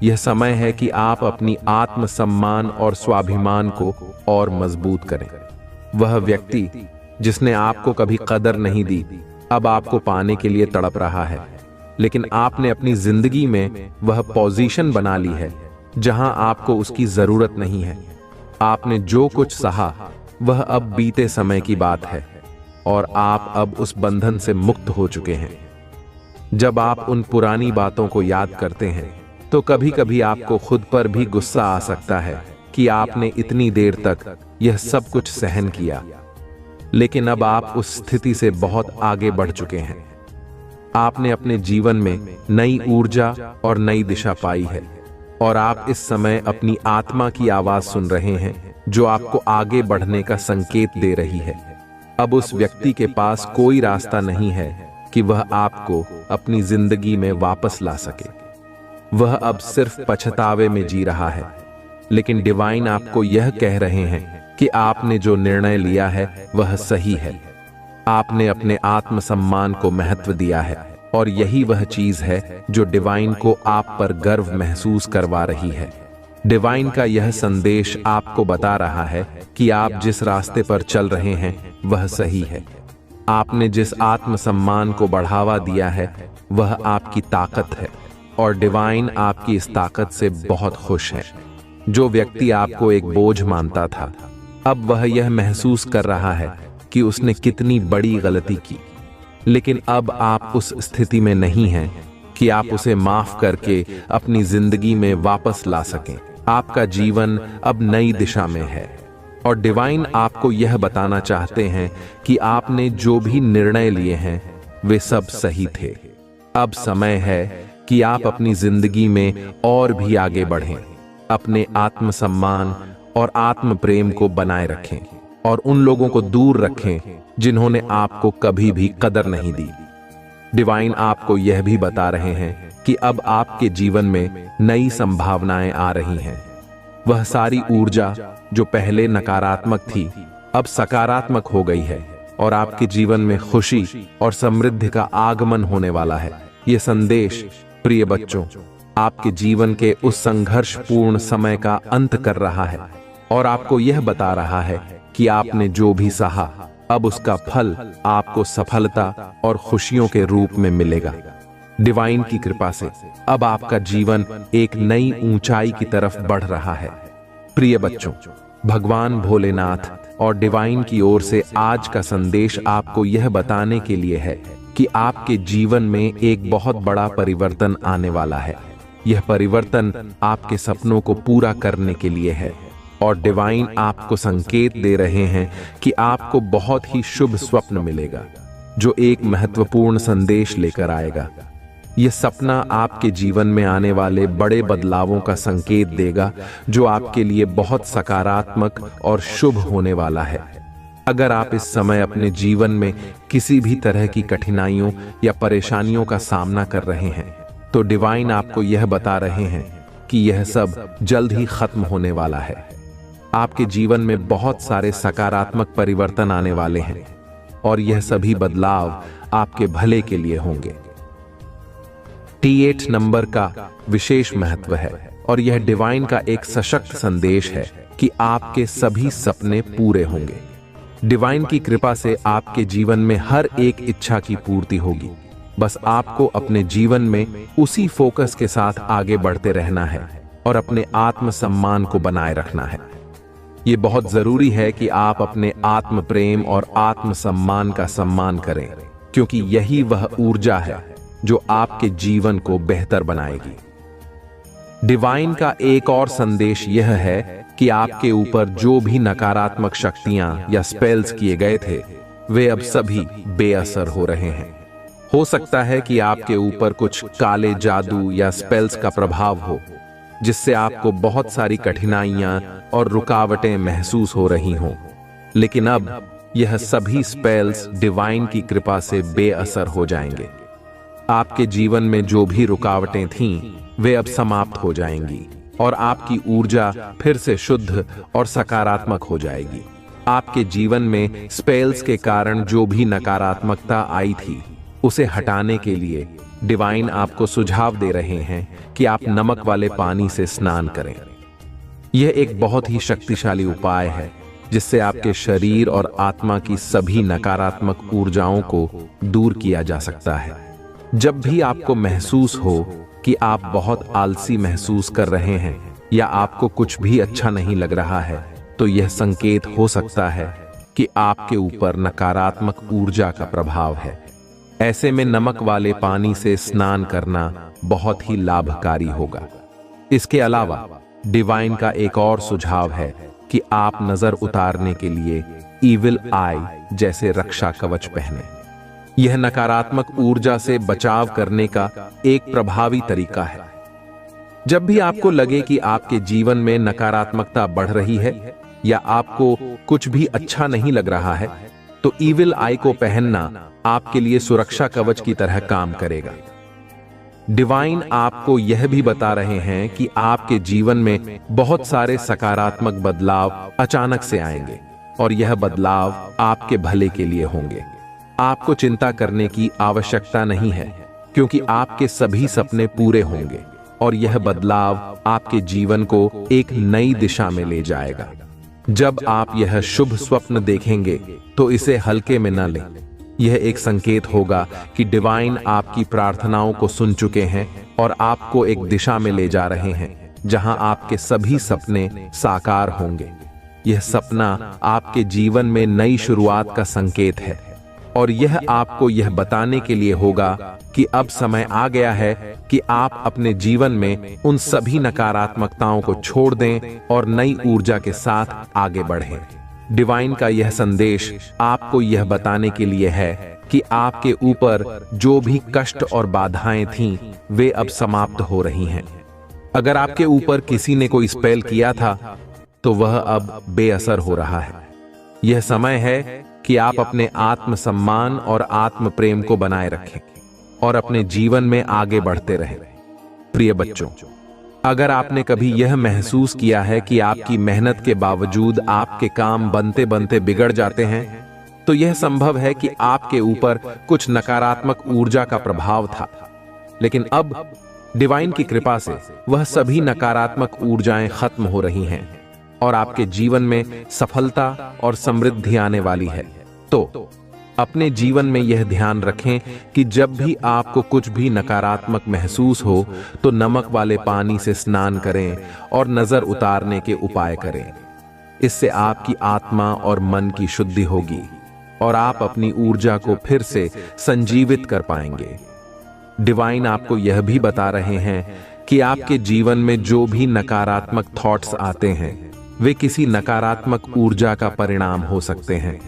यह समय है कि आप अपनी आत्मसम्मान और स्वाभिमान को और मजबूत करें। वह व्यक्ति जिसने आपको कभी कदर नहीं दी, अब आपको पाने के लिए तड़प रहा है, लेकिन आपने अपनी जिंदगी में वह पोजीशन बना ली है जहां आपको उसकी जरूरत नहीं है। आपने जो कुछ सहा वह अब बीते समय की बात है और आप अब उस बंधन से मुक्त हो चुके हैं। जब आप उन पुरानी बातों को याद करते हैं तो कभी कभी आपको खुद पर भी गुस्सा आ सकता है कि आपने इतनी देर तक यह सब कुछ सहन किया, लेकिन अब आप उस स्थिति से बहुत आगे बढ़ चुके हैं। आपने अपने जीवन में नई ऊर्जा और नई दिशा पाई है और आप इस समय अपनी आत्मा की आवाज सुन रहे हैं जो आपको आगे बढ़ने का संकेत दे रही है। अब उस व्यक्ति के पास कोई रास्ता नहीं है कि वह आपको अपनी जिंदगी में वापस ला सके। वह अब सिर्फ पछतावे में जी रहा है, लेकिन डिवाइन आपको यह कह रहे हैं कि आपने जो निर्णय लिया है वह सही है। आपने अपने आत्मसम्मान को महत्व दिया है और यही वह चीज है जो डिवाइन को आप पर गर्व महसूस करवा रही है। डिवाइन का यह संदेश आपको बता रहा है कि आप जिस रास्ते पर चल रहे हैं वह सही है। आपने जिस आत्मसम्मान को बढ़ावा दिया है वह आपकी ताकत है और डिवाइन आपकी इस ताकत से बहुत खुश है। जो व्यक्ति आपको एक बोझ मानता था, अब वह यह महसूस कर रहा है कि उसने कितनी बड़ी गलती की, लेकिन अब आप उस स्थिति में नहीं हैं कि आप उसे माफ करके अपनी जिंदगी में वापस ला सकें। आपका जीवन अब नई दिशा में है और डिवाइन आपको यह बताना चाहते हैं कि आपने जो भी निर्णय लिए हैं वे सब सही थे। अब समय है कि आप अपनी जिंदगी में और भी आगे बढ़ें, अपने आत्मसम्मान और आत्म प्रेम को बनाए रखें और उन लोगों को दूर रखें जिन्होंने आपको कभी भी कदर नहीं दी। डिवाइन आपको यह भी बता रहे हैं कि अब आपके जीवन में नई संभावनाएं आ रही हैं। वह सारी ऊर्जा जो पहले नकारात्मक थी अब सकारात्मक हो गई है और आपके जीवन में खुशी और समृद्धि का आगमन होने वाला है। यह संदेश, प्रिय बच्चों, आपके जीवन के उस संघर्षपूर्ण समय का अंत कर रहा है और आपको यह बता रहा है कि आपने जो भी सहा अब उसका फल आपको सफलता और खुशियों के रूप में मिलेगा। डिवाइन की कृपा से अब आपका जीवन एक नई ऊंचाई की तरफ बढ़ रहा है। प्रिय बच्चों, भगवान भोलेनाथ और डिवाइन की ओर से आज का संदेश आपको यह बताने के लिए है कि आपके जीवन में एक बहुत बड़ा परिवर्तन आने वाला है। यह परिवर्तन आपके सपनों को पूरा करने के लिए है और डिवाइन आपको संकेत दे रहे हैं कि आपको बहुत ही शुभ स्वप्न मिलेगा जो एक महत्वपूर्ण संदेश लेकर आएगा। यह सपना आपके जीवन में आने वाले बड़े बदलावों का संकेत देगा जो आपके लिए बहुत सकारात्मक और शुभ होने वाला है। अगर आप इस समय अपने जीवन में किसी भी तरह की कठिनाइयों या परेशानियों का सामना कर रहे हैं तो डिवाइन आपको यह बता रहे हैं कि यह सब जल्द ही खत्म होने वाला है। आपके जीवन में बहुत सारे सकारात्मक परिवर्तन आने वाले हैं और यह सभी बदलाव आपके भले के लिए होंगे। T8 नंबर का विशेष महत्व है और यह डिवाइन का एक सशक्त संदेश है कि आपके सभी सपने पूरे होंगे। डिवाइन की कृपा से आपके जीवन में हर एक इच्छा की पूर्ति होगी। बस आपको अपने जीवन में उसी फोकस के साथ आगे बढ़ते रहना है और अपने आत्म सम्मान को बनाए रखना है। ये बहुत जरूरी है कि आप अपने आत्म प्रेम और आत्म सम्मान का सम्मान करें, क्योंकि यही वह ऊर्जा है जो आपके जीवन को बेहतर बनाएगी। डिवाइन का एक और संदेश यह है कि आपके ऊपर जो भी नकारात्मक शक्तियां या स्पेल्स किए गए थे, वे अब सभी बेअसर हो रहे हैं। हो सकता है कि आपके ऊपर कुछ काले जादू या स्पेल्स का प्रभाव हो, जिससे आपको बहुत सारी कठिनाइयां और रुकावटें महसूस हो रही हों, लेकिन अब यह सभी स्पेल्स डिवाइन की कृपा से बेअसर हो जाएंगे। आपके जीवन में जो भी रुकावटें थीं, वे अब समाप्त हो जाएंगी और आपकी ऊर्जा फिर से शुद्ध और सकारात्मक हो जाएगी। आपके जीवन में स्पेल्स के कारण जो भी नकारात्मकता आई थी, उसे हटाने के लिए डिवाइन आपको सुझाव दे रहे हैं कि आप नमक वाले पानी से स्नान करें। यह एक बहुत ही शक्तिशाली उपाय है, जिससे आपके शरीर और आत्मा की सभी नकारात्मक ऊर्जाओं को दूर किया जा सकता है। जब भी आपको महसूस हो कि आप बहुत आलसी महसूस कर रहे हैं या आपको कुछ भी अच्छा नहीं लग रहा है, तो यह संकेत हो सकता है कि आपके ऊपर नकारात्मक ऊर्जा का प्रभाव है। ऐसे में नमक वाले पानी से स्नान करना बहुत ही लाभकारी होगा। इसके अलावा डिवाइन का एक और सुझाव है कि आप नजर उतारने के लिए ईविल आई जैसे रक्षा कवच पहने। यह नकारात्मक ऊर्जा से बचाव करने का एक प्रभावी तरीका है। जब भी आपको लगे कि आपके जीवन में नकारात्मकता बढ़ रही है या आपको कुछ भी अच्छा नहीं लग रहा है, तो ईविल आई को पहनना आपके लिए सुरक्षा कवच की तरह काम करेगा। डिवाइन आपको यह भी बता रहे हैं कि आपके जीवन में बहुत सारे सकारात्मक बदलाव अचानक से आएंगे और यह बदलाव आपके भले के लिए होंगे। आपको चिंता करने की आवश्यकता नहीं है, क्योंकि आपके सभी सपने पूरे होंगे और यह बदलाव आपके जीवन को एक नई दिशा में ले जाएगा। जब आप यह शुभ स्वप्न देखेंगे, तो इसे हल्के में न लें। यह एक संकेत होगा कि डिवाइन आपकी प्रार्थनाओं को सुन चुके हैं और आपको एक दिशा में ले जा रहे हैं जहां आपके सभी सपने साकार होंगे। यह सपना आपके जीवन में नई शुरुआत का संकेत है और यह आपको यह बताने के लिए होगा कि अब समय आ गया है कि आप अपने जीवन में उन सभी नकारात्मकताओं को छोड़ दें और नई ऊर्जा के साथ आगे बढ़ें। डिवाइन का यह संदेश आपको यह बताने के लिए है कि आपके ऊपर जो भी कष्ट और बाधाएं थीं, वे अब समाप्त हो रही हैं। अगर आपके ऊपर किसी ने कोई स्पेल किया था, तो वह अब बेअसर हो रहा है। यह समय है कि आप अपने आत्म सम्मान और आत्म प्रेम को बनाए रखें और अपने जीवन में आगे बढ़ते रहें। प्रिय बच्चों, अगर आपने कभी यह महसूस किया है कि आपकी मेहनत के बावजूद आपके काम बनते बनते बिगड़ जाते हैं, तो यह संभव है कि आपके ऊपर कुछ नकारात्मक ऊर्जा का प्रभाव था। लेकिन अब डिवाइन की कृपा से वह सभी नकारात्मक ऊर्जाएं खत्म हो रही हैं और आपके जीवन में सफलता और समृद्धि आने वाली है। तो अपने जीवन में यह ध्यान रखें कि जब भी आपको कुछ भी नकारात्मक महसूस हो, तो नमक वाले पानी से स्नान करें और नजर उतारने के उपाय करें। इससे आपकी आत्मा और मन की शुद्धि होगी और आप अपनी ऊर्जा को फिर से संजीवित कर पाएंगे। डिवाइन आपको यह भी बता रहे हैं कि आपके जीवन में जो भी नकारात्मक थॉट्स आते हैं, वे किसी नकारात्मक ऊर्जा का परिणाम हो सकते हैं।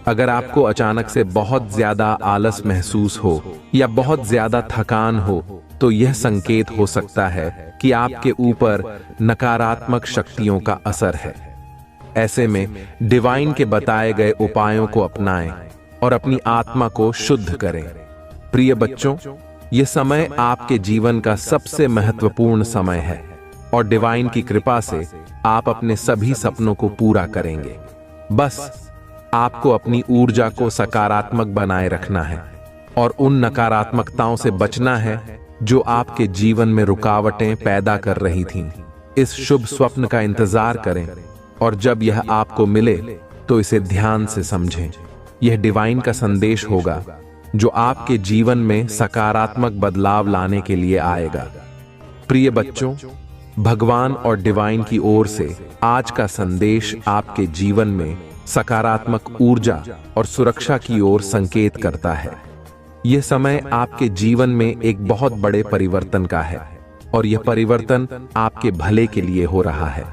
अगर आपको अचानक से बहुत ज्यादा आलस महसूस हो या बहुत ज्यादा थकान हो, तो यह संकेत हो सकता है कि आपके ऊपर नकारात्मक शक्तियों का असर है। ऐसे में डिवाइन के बताए गए उपायों को अपनाएं और अपनी आत्मा को शुद्ध करें। प्रिय बच्चों, यह समय आपके जीवन का सबसे महत्वपूर्ण समय है और डिवाइन की कृपा से आप अपने सभी सपनों को पूरा करेंगे। बस आपको अपनी ऊर्जा को सकारात्मक बनाए रखना है और उन नकारात्मकताओं से बचना है जो आपके जीवन में रुकावटें पैदा कर रही थीं। इस शुभ स्वप्न का इंतजार करें और जब यह आपको मिले तो इसे ध्यान से समझें। यह डिवाइन का संदेश होगा जो आपके जीवन में सकारात्मक बदलाव लाने के लिए आएगा। प्रिय बच्चों, भगवान और डिवाइन की ओर से आज का संदेश आपके जीवन में सकारात्मक ऊर्जा और सुरक्षा की ओर संकेत करता है। यह समय आपके जीवन में एक बहुत बड़े परिवर्तन का है और यह परिवर्तन आपके भले के लिए हो रहा है।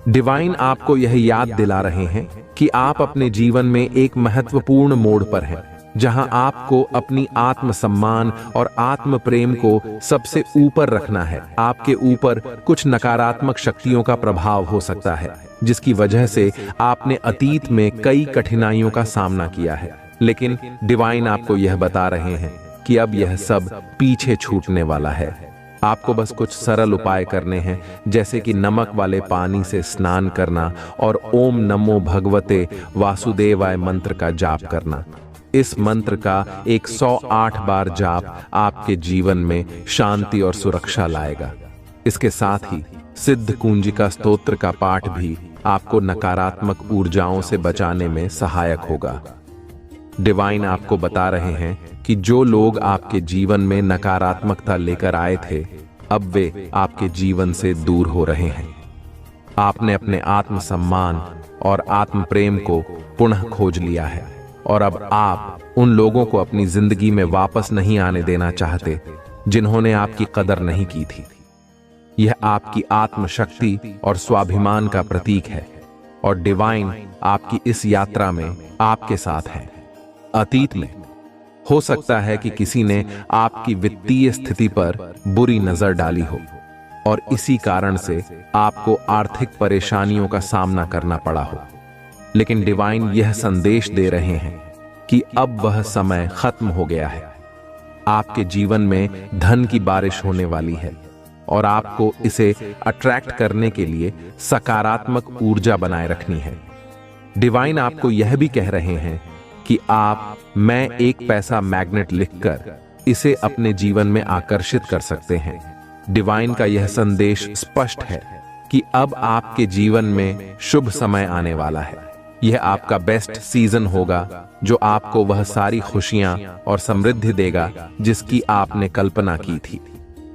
डिवाइन आपको यह याद दिला रहे हैं कि आप अपने जीवन में एक महत्वपूर्ण मोड़ पर हैं, जहां आपको अपनी आत्मसम्मान और आत्म प्रेम को सबसे ऊपर रखना है। आपके ऊपर कुछ नकारात्मक शक्तियों का प्रभाव हो सकता है, जिसकी वजह से आपने अतीत में कई कठिनाइयों का सामना किया है, लेकिन डिवाइन आपको यह बता रहे हैं कि अब यह सब पीछे छूटने वाला है। आपको बस कुछ सरल उपाय करने हैं, जैसे कि नमक वाले पानी से स्नान करना और ओम नमो भगवते वासुदेवाय मंत्र का जाप करना। इस मंत्र का 108 बार जाप आपके जीवन में शांति और सुरक्षा लाएगा। इसके साथ ही सिद्ध कुंजिका स्तोत्र का पाठ भी आपको नकारात्मक ऊर्जाओं से बचाने में सहायक होगा। डिवाइन आपको बता रहे हैं कि जो लोग आपके जीवन में नकारात्मकता लेकर आए थे, अब वे आपके जीवन से दूर हो रहे हैं। आपने अपने आत्मसम्मान और आत्म प्रेम को पुनः खोज लिया है और अब आप उन लोगों को अपनी जिंदगी में वापस नहीं आने देना चाहते जिन्होंने आपकी कदर नहीं की थी। यह आपकी आत्मशक्ति और स्वाभिमान का प्रतीक है और डिवाइन आपकी इस यात्रा में आपके साथ है। अतीत में हो सकता है कि किसी ने आपकी वित्तीय स्थिति पर बुरी नजर डाली हो और इसी कारण से आपको आर्थिक परेशानियों का सामना करना पड़ा हो, लेकिन डिवाइन यह संदेश दे रहे हैं कि अब वह समय खत्म हो गया है। आपके जीवन में धन की बारिश होने वाली है और आपको इसे अट्रैक्ट करने के लिए सकारात्मक ऊर्जा बनाए रखनी है। डिवाइन आपको यह भी कह रहे हैं कि आप मैं एक पैसा मैग्नेट लिखकर इसे अपने जीवन में आकर्षित कर सकते हैं। डिवाइन का यह संदेश स्पष्ट है कि अब आपके जीवन में शुभ समय आने वाला है। यह आपका बेस्ट सीजन होगा जो आपको वह सारी खुशियां और समृद्धि देगा जिसकी आपने कल्पना की थी।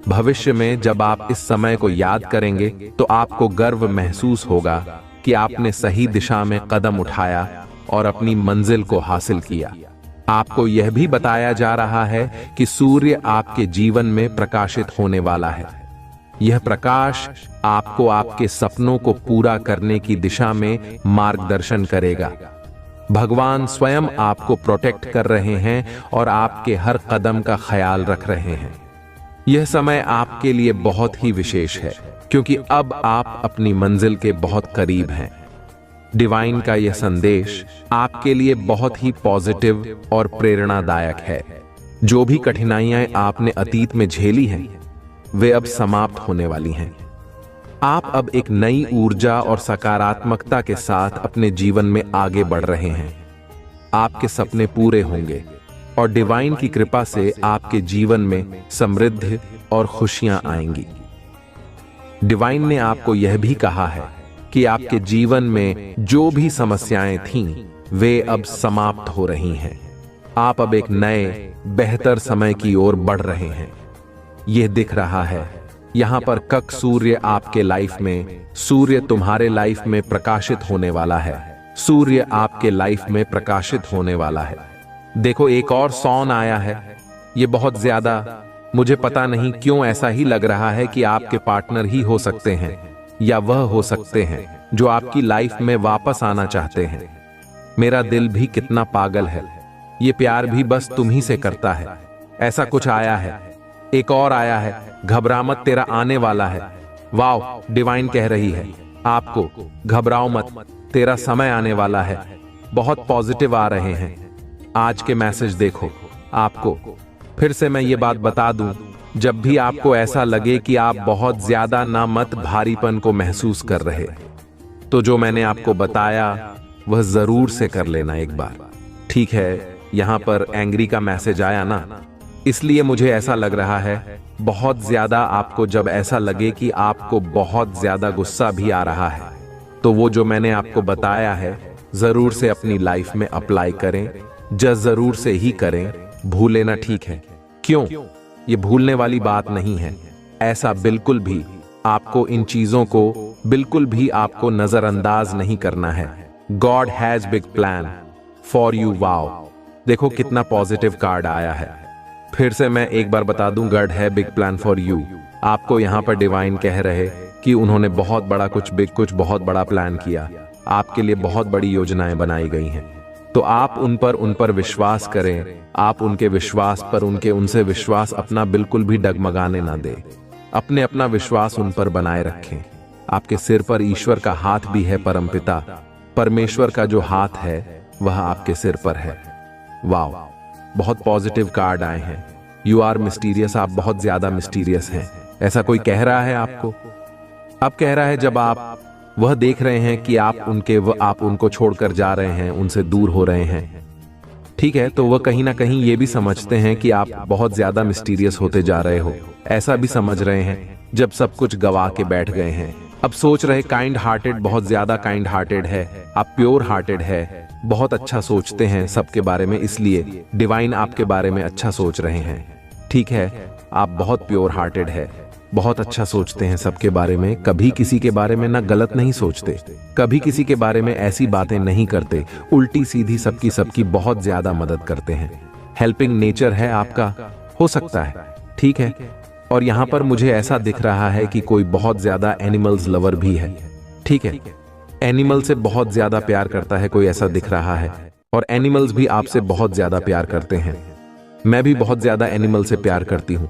भविष्य में जब आप इस समय को याद करेंगे तो आपको गर्व महसूस होगा कि आपने सही दिशा में कदम उठाया और अपनी मंजिल को हासिल किया। आपको यह भी बताया जा रहा है कि सूर्य आपके जीवन में प्रकाशित होने वाला है। यह प्रकाश आपको आपके सपनों को पूरा करने की दिशा में मार्गदर्शन करेगा। भगवान स्वयं आपको प्रोटेक्ट कर रहे हैं और आपके हर कदम का ख्याल रख रहे हैं। यह समय आपके लिए बहुत ही विशेष है क्योंकि अब आप अपनी मंजिल के बहुत करीब हैं। डिवाइन का यह संदेश आपके लिए बहुत ही पॉजिटिव और प्रेरणादायक है। जो भी कठिनाइयां आपने अतीत में झेली हैं, वे अब समाप्त होने वाली हैं। आप अब एक नई ऊर्जा और सकारात्मकता के साथ अपने जीवन में आगे बढ़ रहे हैं। आपके सपने पूरे होंगे और डिवाइन की कृपा से आपके जीवन में समृद्धि और खुशियां आएंगी। डिवाइन ने आपको यह भी कहा है कि आपके जीवन में जो भी समस्याएं थीं, वे अब समाप्त हो रही हैं। आप अब एक नए बेहतर समय की ओर बढ़ रहे हैं। यह दिख रहा है यहां पर कक सूर्य आपके लाइफ में, सूर्य तुम्हारे लाइफ में प्रकाशित होने वाला है। सूर्य आपके लाइफ में प्रकाशित होने वाला है। देखो, एक और सॉन आया है। ये बहुत ज्यादा, मुझे पता नहीं क्यों ऐसा ही लग रहा है कि आपके पार्टनर ही हो सकते हैं या वह हो सकते हैं जो आपकी लाइफ में वापस आना चाहते हैं। मेरा दिल भी कितना पागल है, ये प्यार भी बस तुम ही से करता है। ऐसा कुछ आया है। एक और आया है, घबरा मत, तेरा आने वाला है। वाओ, डिवाइन कह रही है आपको, घबराओ मत, तेरा समय आने वाला है। बहुत पॉजिटिव आ रहे हैं। आज के मैसेज देखो। आपको फिर से मैं ये बात बता दूं, जब भी आपको ऐसा लगे कि आप बहुत ज्यादा ना मत भारीपन को महसूस कर रहे, तो जो मैंने आपको बताया वह जरूर से कर लेना एक बार। ठीक है, यहां पर एंग्री का मैसेज आया ना, इसलिए मुझे ऐसा लग रहा है बहुत ज्यादा। आपको जब ऐसा लगे कि आपको बहुत ज्यादा गुस्सा भी आ रहा है, तो वो जो मैंने आपको बताया है जरूर से अपनी लाइफ में अप्लाई करें। जरूर से ही करें, भूले ना, ठीक है? क्यों? ये भूलने वाली बात नहीं है। ऐसा बिल्कुल भी आपको इन चीजों को बिल्कुल भी आपको नजरअंदाज नहीं करना है। God has big plan for you. Wow, देखो कितना पॉजिटिव कार्ड आया है। फिर से मैं एक बार बता दूं, गॉड है बिग प्लान फॉर यू। आपको यहाँ पर डिवाइन कह रहे कि उन्होंने बहुत बड़ा कुछ बहुत बड़ा प्लान किया, आपके लिए बहुत बड़ी योजनाएं बनाई गई हैं। तो आप उन पर विश्वास करें। आप उनके विश्वास पर उनसे विश्वास अपना बिल्कुल भी डगमगाने ना दे। अपना विश्वास उन पर बनाए रखें। आपके सिर पर ईश्वर का हाथ भी है, परमपिता परमेश्वर का जो हाथ है वह आपके सिर पर है। वाओ, बहुत पॉजिटिव कार्ड आए हैं। यू आर मिस्टीरियस, आप बहुत ज्यादा मिस्टीरियस हैं। ऐसा कोई कह रहा है आपको। अब कह रहा है जब आप वह देख रहे हैं कि आप उनको छोड़कर जा रहे हैं, उनसे दूर हो रहे हैं, ठीक है, तो वह कहीं ना कहीं ये भी समझते हैं कि आप बहुत ज्यादा मिस्टीरियस होते जा रहे हो। ऐसा भी समझ रहे हैं जब सब कुछ गवा के बैठ गए हैं। अब सोच रहे काइंड हार्टेड, बहुत ज्यादा काइंड हार्टेड है, आप प्योर हार्टेड है, बहुत अच्छा सोचते हैं सबके बारे में, इसलिए डिवाइन आपके बारे में अच्छा सोच रहे हैं। ठीक है, आप बहुत प्योर हार्टेड है, बहुत अच्छा सोचते हैं सबके बारे में, कभी किसी के बारे में ना गलत नहीं सोचते, कभी किसी के बारे में ऐसी बातें नहीं करते, उल्टी सीधी सबकी बहुत ज्यादा मदद करते हैं। हेल्पिंग नेचर है आपका, हो सकता है, ठीक है। और यहाँ पर मुझे ऐसा दिख रहा है कि कोई बहुत ज्यादा एनिमल्स लवर भी है, ठीक है, एनिमल से बहुत ज्यादा प्यार करता है कोई, ऐसा दिख रहा है। और एनिमल्स भी आपसे बहुत ज्यादा प्यार करते हैं। मैं भी बहुत ज्यादा एनिमल से प्यार करती हूँ।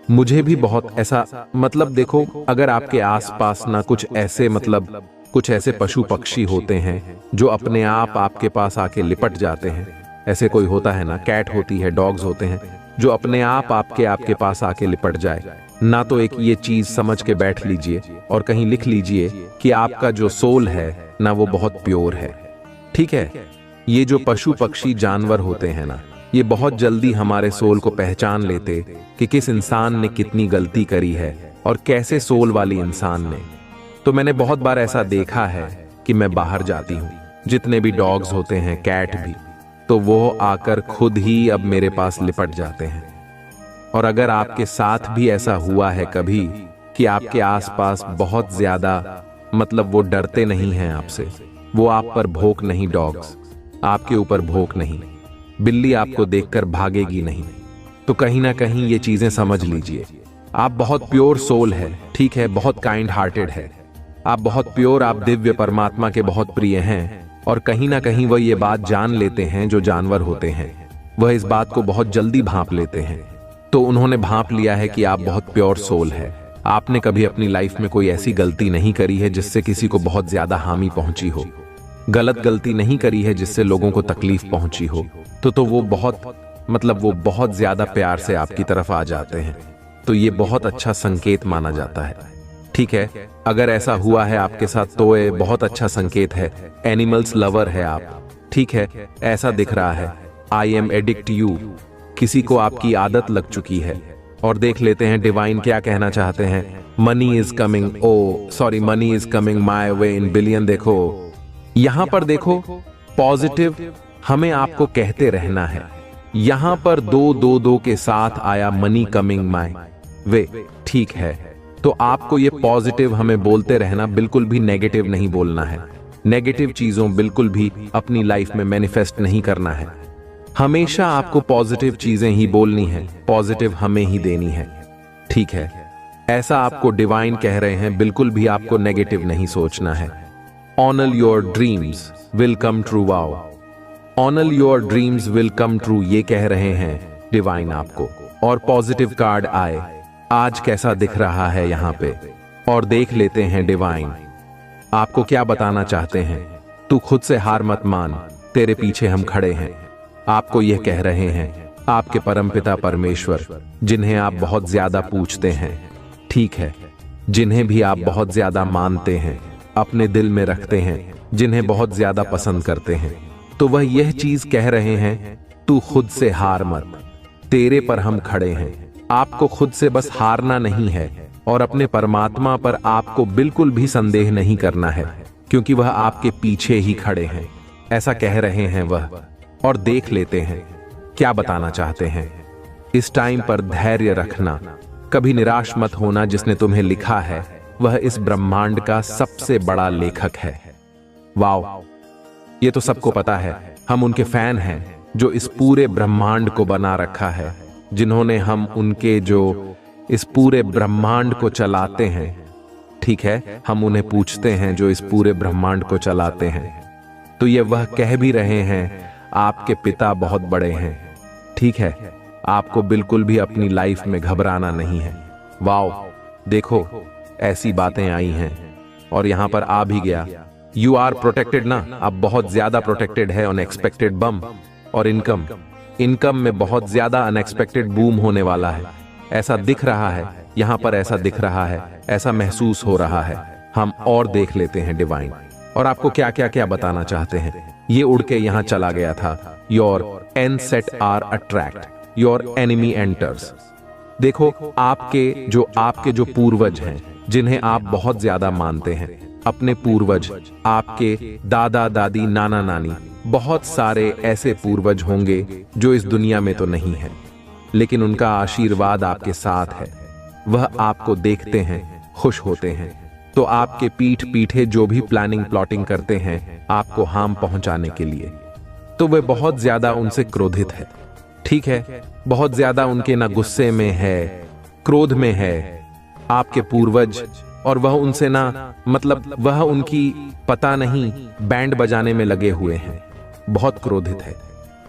मुझे भी बहुत ऐसा, मतलब देखो, अगर आपके आसपास ना कुछ ऐसे पशु पक्षी होते हैं जो अपने आप आपके पास आके लिपट जाते हैं, ऐसे कोई होता है ना, कैट होती है, डॉग्स होते हैं जो अपने आप आपके पास आके लिपट जाए ना, तो एक ये चीज समझ के बैठ लीजिए और कहीं लिख लीजिए कि आपका जो सोल है ना वो बहुत प्योर है, ठीक है। ये जो पशु पक्षी जानवर होते हैं ना, ये बहुत जल्दी हमारे सोल को पहचान लेते कि किस इंसान ने कितनी गलती करी है और कैसे सोल वाली इंसान ने। तो मैंने बहुत बार ऐसा देखा है कि मैं बाहर जाती हूँ, जितने भी डॉग्स होते हैं, कैट भी, तो वो आकर खुद ही अब मेरे पास लिपट जाते हैं। और अगर आपके साथ भी ऐसा हुआ है कभी कि आपके आसपास बहुत ज्यादा, मतलब वो डरते नहीं हैं आपसे, वो आप पर भौंक नहीं, डॉग्स आपके ऊपर भौंक नहीं, बिल्ली आपको देखकर भागेगी नहीं, तो कहीं ना कहीं ये चीजें समझ लीजिए, आप बहुत प्योर सोल है, ठीक है, बहुत काइंड हार्टेड है, आप बहुत प्योर, आप दिव्य परमात्मा के बहुत प्रिय हैं। और कहीं ना कहीं वह ये बात जान लेते हैं, जो जानवर होते हैं वह इस बात को बहुत जल्दी भांप लेते हैं। तो उन्होंने भांप लिया है कि आप बहुत प्योर सोल है। आपने कभी अपनी लाइफ में कोई ऐसी गलती नहीं करी है जिससे किसी को बहुत ज्यादा हानि पहुंची हो, गलत गलती नहीं करी है जिससे लोगों को तकलीफ पहुंची हो, तो वो बहुत ज्यादा प्यार से आपकी तरफ आ जाते हैं। तो ये बहुत अच्छा संकेत माना जाता है, ठीक है। अगर ऐसा हुआ है आपके साथ तो ये बहुत अच्छा संकेत है, एनिमल्स लवर है आप, ठीक है, ऐसा दिख रहा है। आई एम एडिक्ट यू, किसी को आपकी आदत लग चुकी है। और देख लेते हैं डिवाइन क्या कहना चाहते हैं। Money is coming, money is coming my way in billion. देखो यहां पर, देखो पॉजिटिव हमें आपको कहते रहना है। यहां पर 2 के साथ आया, मनी कमिंग माय वे, ठीक है। तो आपको ये पॉजिटिव हमें बोलते रहना, बिल्कुल भी नेगेटिव नहीं बोलना है। नेगेटिव चीजों बिल्कुल भी अपनी लाइफ में मैनिफेस्ट नहीं करना है। हमेशा आपको पॉजिटिव चीजें ही बोलनी है, पॉजिटिव हमें ही देनी है, ठीक है। ऐसा आपको डिवाइन कह रहे हैं, बिल्कुल भी आपको नेगेटिव नहीं सोचना है। Honour your dreams will come true. Wow, honour your dreams will come true, ये कह रहे हैं डिवाइन आपको। और पॉजिटिव कार्ड आए, आज कैसा दिख रहा है यहाँ पे, और देख लेते हैं डिवाइन आपको क्या बताना चाहते हैं। तू खुद से हार मत मान, तेरे पीछे हम खड़े हैं। आपको यह कह रहे हैं आपके परमपिता परमेश्वर, जिन्हें आप बहुत ज्यादा पूछते हैं, ठीक है, जिन्हें भी आप बहुत ज्यादा मानते हैं, अपने दिल में रखते हैं, जिन्हें बहुत ज्यादा पसंद करते हैं, तो वह यह चीज कह रहे हैं, तू खुद से हार मत, तेरे पर हम खड़े हैं। आपको खुद से बस हारना नहीं है, और अपने परमात्मा पर आपको बिल्कुल भी संदेह नहीं करना है, क्योंकि वह आपके पीछे ही खड़े हैं, ऐसा कह रहे हैं वह। और देख लेते हैं क्या बताना चाहते हैं। इस टाइम पर धैर्य रखना, कभी निराश मत होना, जिसने तुम्हें लिखा है वह इस ब्रह्मांड का सबसे बड़ा लेखक है। वाओ, ये तो सबको पता है। हम उनके फैन हैं जो इस पूरे ब्रह्मांड को बना रखा है, जिन्होंने हम उनके जो इस पूरे ब्रह्मांड को चलाते हैं। ठीक है, हम उन्हें पूछते हैं जो इस पूरे ब्रह्मांड को चलाते हैं। तो ये वह कह भी रहे हैं, आपके पिता बहुत बड़े हैं। ठीक है, आपको बिल्कुल भी अपनी लाइफ में घबराना नहीं है। वाओ, देखो ऐसी बातें आई हैं और यहां पर आ भी गया। यू आर प्रोटेक्टेड ना, आप बहुत ज्यादा प्रोटेक्टेड है। अनएक्सपेक्टेड बम और इनकम में बहुत ज्यादा अनएक्सपेक्टेड बूम होने वाला है। ऐसा दिख रहा है, यहां पर ऐसा दिख रहा है, ऐसा महसूस हो रहा है। हम और देख लेते हैं डिवाइन, और आपको क्या क्या क्या बताना चाहते हैं। ये उड़ के यहां चला गया था। Your insect are attract, your enemy enters. देखो, आपके जो पूर्वज हैं, जिन्हें आप बहुत ज्यादा मानते हैं, अपने पूर्वज, आपके दादा दादी, नाना नानी, बहुत सारे ऐसे पूर्वज होंगे जो इस दुनिया में तो नहीं है, लेकिन उनका आशीर्वाद आपके साथ है। वह आपको देखते हैं, खुश होते हैं, तो आपके पीठ पीछे जो भी प्लानिंग प्लॉटिंग करते हैं आपको हार्म पहुंचाने के लिए, तो वे बहुत ज्यादा उनसे क्रोधित है। ठीक है, बहुत ज्यादा उनके ना गुस्से में है, क्रोध में है आपके पूर्वज, और वह उनसे ना मतलब वह उनकी पता नहीं बैंड बजाने में लगे हुए हैं। बहुत क्रोधित है,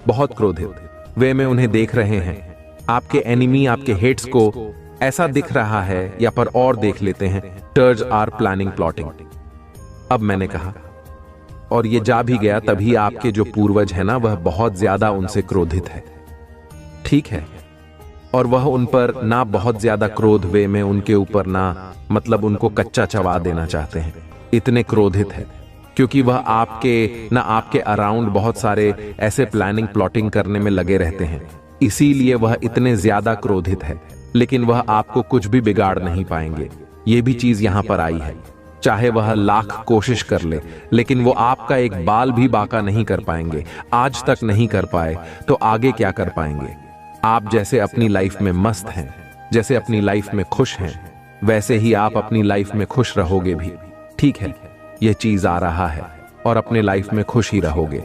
बहुत क्रोधित। वे में उन्हें देख रहे हैं। आपके एनिमी, आपके हेट्स को ऐसा दिख रहा है, या पर और देख लेते हैं, टर्ज आर प्लानिंग प्लॉटिंग। अब मैंने कहा और ये जा भी गया, तभी आपके जो पूर्वज है ना, वह बहुत ज्यादा उनसे क्रोधित है। ठीक है, और वह उन पर ना बहुत ज्यादा क्रोध वे में उनके ऊपर ना मतलब उनको कच्चा चबा देना चाहते हैं। इतने क्रोधित है क्योंकि वह आपके अराउंड बहुत सारे ऐसे प्लानिंग प्लॉटिंग करने में लगे रहते हैं, इसीलिए वह इतने ज्यादा क्रोधित है। लेकिन वह आपको कुछ भी बिगाड़ नहीं पाएंगे। ये भी चीज यहां पर आई है, चाहे वह लाख कोशिश कर ले, लेकिन वो आपका एक बाल भी बाका नहीं कर पाएंगे। आज तक नहीं कर पाए, तो आगे क्या कर पाएंगे। आप जैसे अपनी लाइफ में मस्त हैं, जैसे अपनी लाइफ में खुश हैं, वैसे ही आप अपनी लाइफ में खुश रहोगे भी। ठीक है, यह चीज आ रहा है और अपने लाइफ में खुश ही रहोगे।